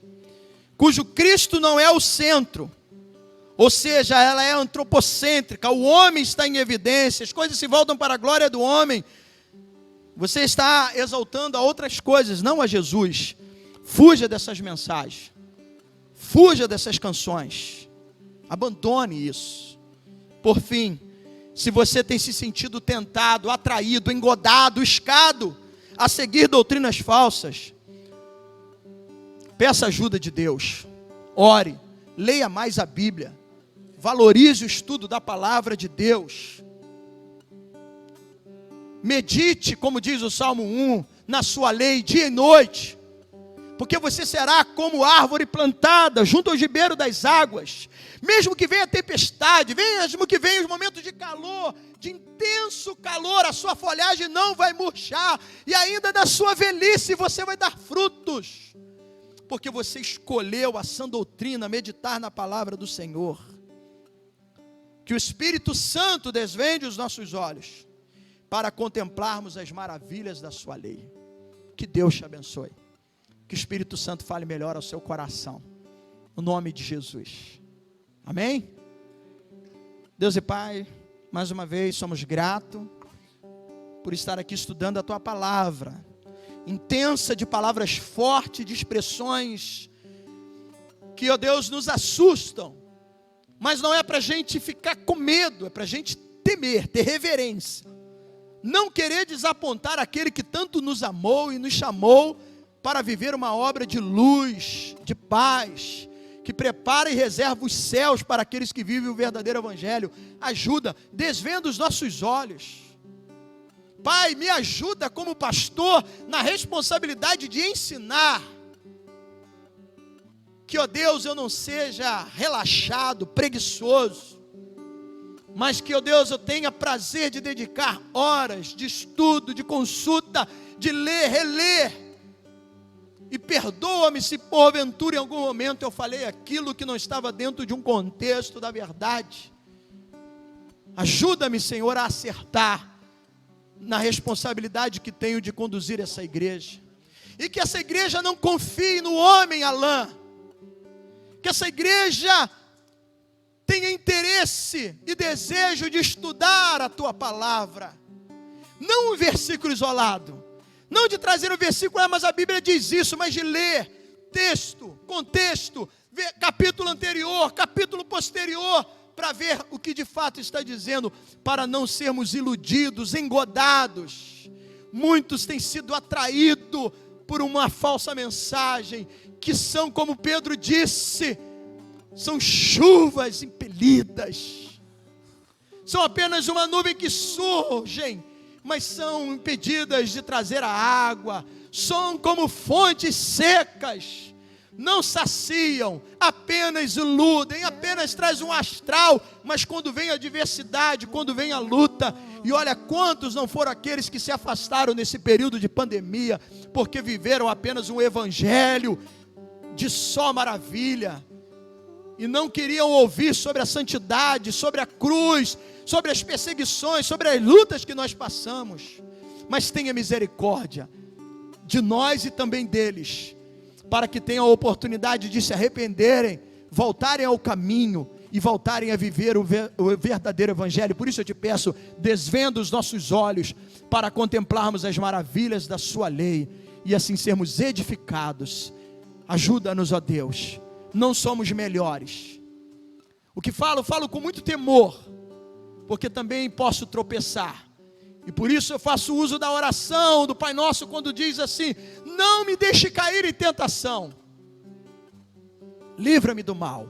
Speaker 1: cujo Cristo não é o centro, ou seja, ela é antropocêntrica, o homem está em evidência, as coisas se voltam para a glória do homem, você está exaltando a outras coisas, não a Jesus. Fuja dessas mensagens, fuja dessas canções, abandone isso. Por fim, se você tem se sentido tentado, atraído, engodado, iscado a seguir doutrinas falsas, peça ajuda de Deus, ore, leia mais a Bíblia, valorize o estudo da palavra de Deus, medite, como diz o Salmo 1, na sua lei dia e noite, porque você será como árvore plantada junto ao ribeiro das águas, mesmo que venha tempestade, mesmo que venha os momentos de calor, de intenso calor, a sua folhagem não vai murchar, e ainda na sua velhice você vai dar frutos, porque você escolheu a sã doutrina, meditar na palavra do Senhor. Que o Espírito Santo desvende os nossos olhos, para contemplarmos as maravilhas da sua lei. Que Deus te abençoe. Que o Espírito Santo fale melhor ao seu coração. No nome de Jesus. Amém? Deus e Pai, mais uma vez somos gratos por estar aqui estudando a Tua palavra. Intensa, de palavras fortes, de expressões que, ó Deus, nos assustam. Mas não é para a gente ficar com medo, é para a gente temer, ter reverência. Não querer desapontar aquele que tanto nos amou e nos chamou para viver uma obra de luz, de paz, que prepara e reserva os céus para aqueles que vivem o verdadeiro evangelho. Ajuda, desvenda os nossos olhos. Pai, me ajuda como pastor na responsabilidade de ensinar. Que, ó Deus, eu não seja relaxado, preguiçoso, mas que, ó Deus, eu tenha prazer de dedicar horas de estudo, de consulta, de ler, reler. E perdoa-me se porventura em algum momento eu falei aquilo que não estava dentro de um contexto da verdade. Ajuda-me, Senhor, a acertar na responsabilidade que tenho de conduzir essa igreja. E que essa igreja não confie no homem, Alain. Que essa igreja tenha interesse e desejo de estudar a Tua palavra. Não um versículo isolado. Não de trazer um versículo, mas a Bíblia diz isso, mas de ler texto, contexto, capítulo anterior, capítulo posterior, para ver o que de fato está dizendo, para não sermos iludidos, engodados. Muitos têm sido atraídos por uma falsa mensagem, que são, como Pedro disse, são chuvas impelidas, são apenas uma nuvem que surgem, mas são impedidas de trazer a água, são como fontes secas, não saciam, apenas iludem, apenas trazem um astral, mas quando vem a adversidade, quando vem a luta, e olha quantos não foram aqueles que se afastaram nesse período de pandemia, porque viveram apenas um evangelho de só maravilha, e não queriam ouvir sobre a santidade, sobre a cruz, sobre as perseguições, sobre as lutas que nós passamos. Mas tenha misericórdia de nós e também deles, para que tenham a oportunidade de se arrependerem, voltarem ao caminho e voltarem a viver o verdadeiro evangelho. Por isso eu te peço, desvenda os nossos olhos para contemplarmos as maravilhas da sua lei e assim sermos edificados. Ajuda-nos, ó Deus. Não somos melhores. O que falo com muito temor, porque também posso tropeçar. E por isso eu faço uso da oração do Pai Nosso, quando diz assim: não me deixe cair em tentação, livra-me do mal.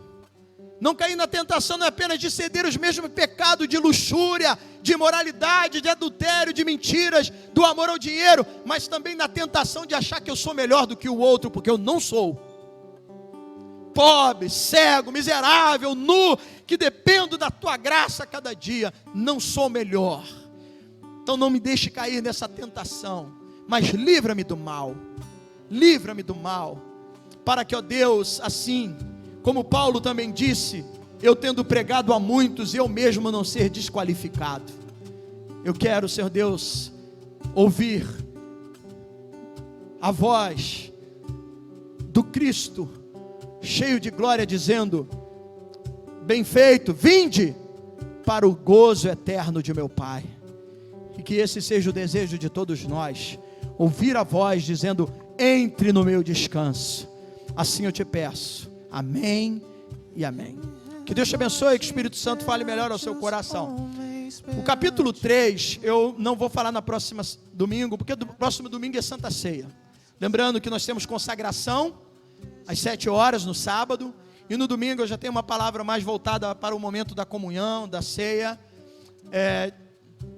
Speaker 1: Não cair na tentação não é apenas de ceder os mesmos pecados de luxúria, de imoralidade, de adultério, de mentiras, do amor ao dinheiro, mas também na tentação de achar que eu sou melhor do que o outro, porque eu não sou. Pobre, cego, miserável, nu, que dependo da tua graça a cada dia, não sou melhor. Então não me deixe cair nessa tentação, mas livra-me do mal, para que, ó Deus, assim como Paulo também disse, eu tendo pregado a muitos, eu mesmo não ser desqualificado. Eu quero, Senhor Deus, ouvir a voz do Cristo, cheio de glória, dizendo: bem feito, vinde para o gozo eterno de meu Pai. E que esse seja o desejo de todos nós, ouvir a voz dizendo: entre no meu descanso. Assim eu te peço. Amém e amém. Que Deus te abençoe, que o Espírito Santo fale melhor ao seu coração. O capítulo 3, eu não vou falar na próxima domingo, porque o próximo domingo é Santa Ceia. Lembrando que nós temos consagração às 7 horas no sábado, e no domingo eu já tenho uma palavra mais voltada para o momento da comunhão, da ceia.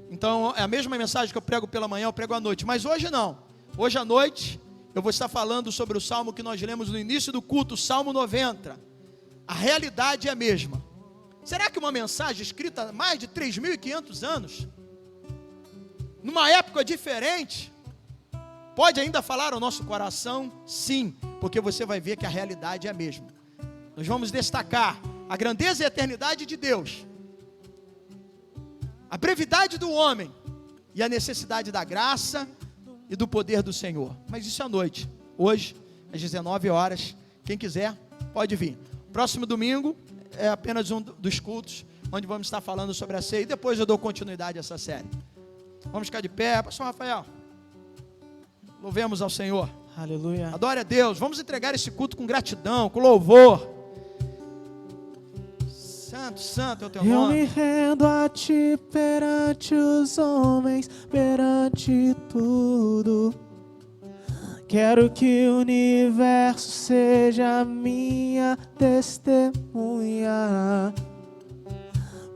Speaker 1: Então é a mesma mensagem que eu prego pela manhã, eu prego à noite, mas hoje não. Hoje à noite eu vou estar falando sobre o salmo que nós lemos no início do culto, o Salmo 90. A realidade é a mesma. Será que uma mensagem escrita há mais de 3.500 anos, numa época diferente, pode ainda falar ao nosso coração? Sim, porque você vai ver que a realidade é a mesma. Nós vamos destacar a grandeza e a eternidade de Deus, a brevidade do homem e a necessidade da graça e do poder do Senhor. Mas isso é à noite. Hoje, às 19 horas, quem quiser pode vir. Próximo domingo é apenas um dos cultos onde vamos estar falando sobre a ceia, e depois eu dou continuidade a essa série. Vamos ficar de pé. Pastor Rafael, louvemos ao Senhor.
Speaker 4: Aleluia.
Speaker 1: Adore a Deus. Vamos entregar esse culto com gratidão, com louvor. Santo, santo é o teu
Speaker 4: Eu
Speaker 1: nome.
Speaker 4: me rendo a ti perante os homens, perante tudo. Quero que o universo seja minha testemunha.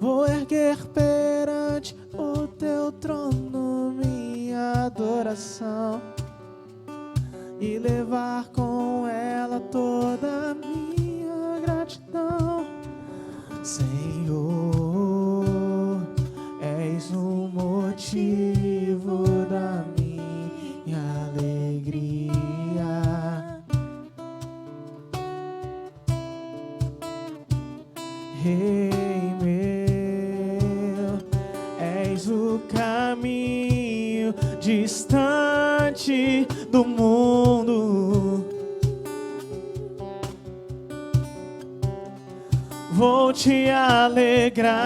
Speaker 4: Vou erguer perante o teu trono minha adoração e levar com ela toda a minha gratidão. Senhor, és o motivo da minha alegria. Rei meu, és o caminho distante do mundo. Vou te alegrar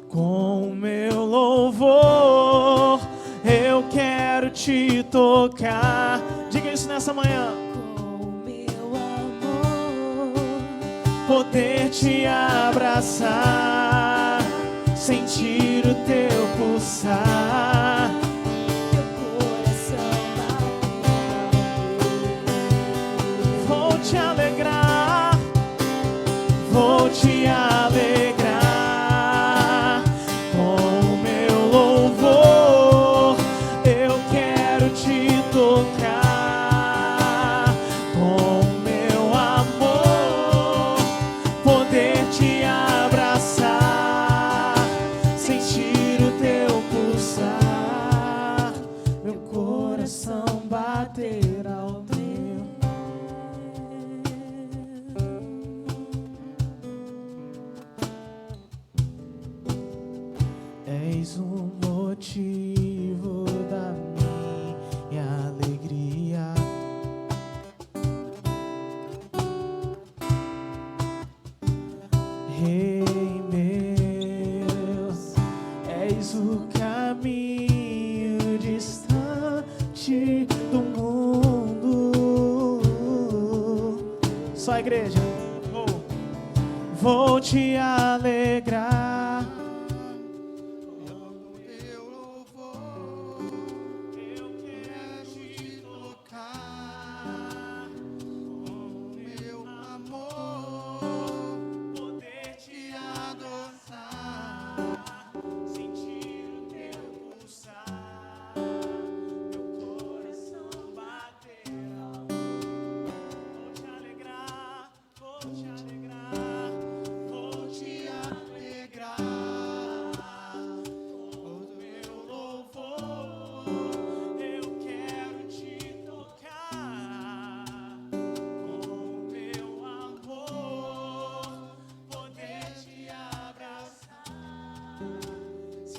Speaker 4: com o meu louvor. Eu quero te tocar. Diga isso nessa manhã. Com o meu amor, poder te abraçar, sentir o teu pulsar. Teu coração bater. Vou te alegrar. Vou te alegrar com o meu louvor. Eu quero te tocar com o meu amor, poder te abraçar, sentir o teu pulsar, meu coração bater ao teu. És o motivo da minha alegria. Rei meu, és o caminho distante do mundo. Só a igreja. Vou te alegrar.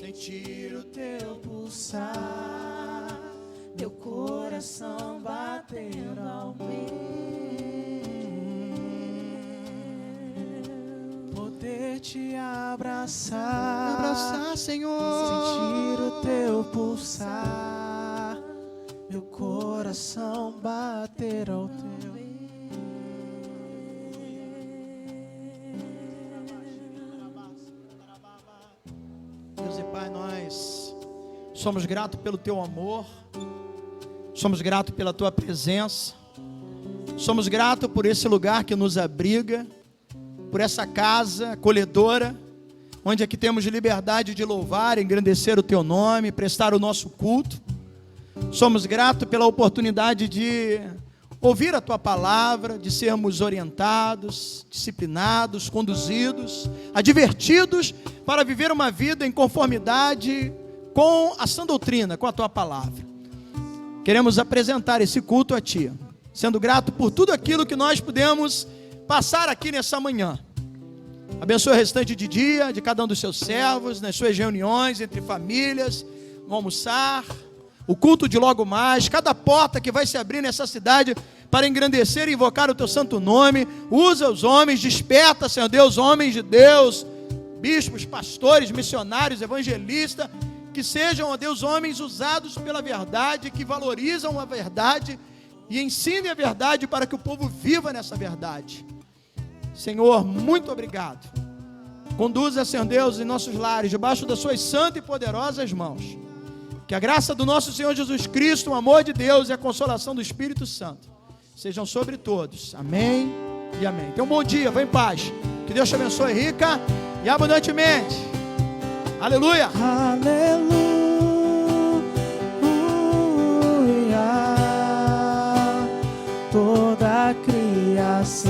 Speaker 4: sentir o teu pulsar, meu coração batendo ao meu, poder te abraçar,
Speaker 1: Senhor.
Speaker 4: sentir o teu pulsar, meu coração bater ao teu.
Speaker 1: Deus e Pai, nós somos gratos pelo Teu amor, somos gratos pela Tua presença, somos gratos por esse lugar que nos abriga, por essa casa acolhedora, onde aqui temos liberdade de louvar, engrandecer o Teu nome, prestar o nosso culto. Somos gratos pela oportunidade de ouvir a Tua palavra, de sermos orientados, disciplinados, conduzidos, advertidos para viver uma vida em conformidade com a sã doutrina, com a Tua palavra. Queremos apresentar esse culto a Ti, sendo grato por tudo aquilo que nós pudemos passar aqui nessa manhã. Abençoe o restante de dia de cada um dos seus servos, nas suas reuniões entre famílias, no almoçar, o culto de logo mais, cada porta que vai se abrir nessa cidade para engrandecer e invocar o Teu santo nome. Usa os homens, desperta, Senhor Deus, homens de Deus, bispos, pastores, missionários, evangelistas, que sejam, ó Deus, homens usados pela verdade, que valorizam a verdade e ensinem a verdade para que o povo viva nessa verdade. Senhor, muito obrigado. Conduza, Senhor Deus, em nossos lares, debaixo das suas santas e poderosas mãos. Que a graça do nosso Senhor Jesus Cristo, o amor de Deus e a consolação do Espírito Santo sejam sobre todos. Amém e amém. Tenha um bom dia, vá em paz. Que Deus te abençoe rica e abundantemente. Aleluia.
Speaker 4: Aleluia, toda a criação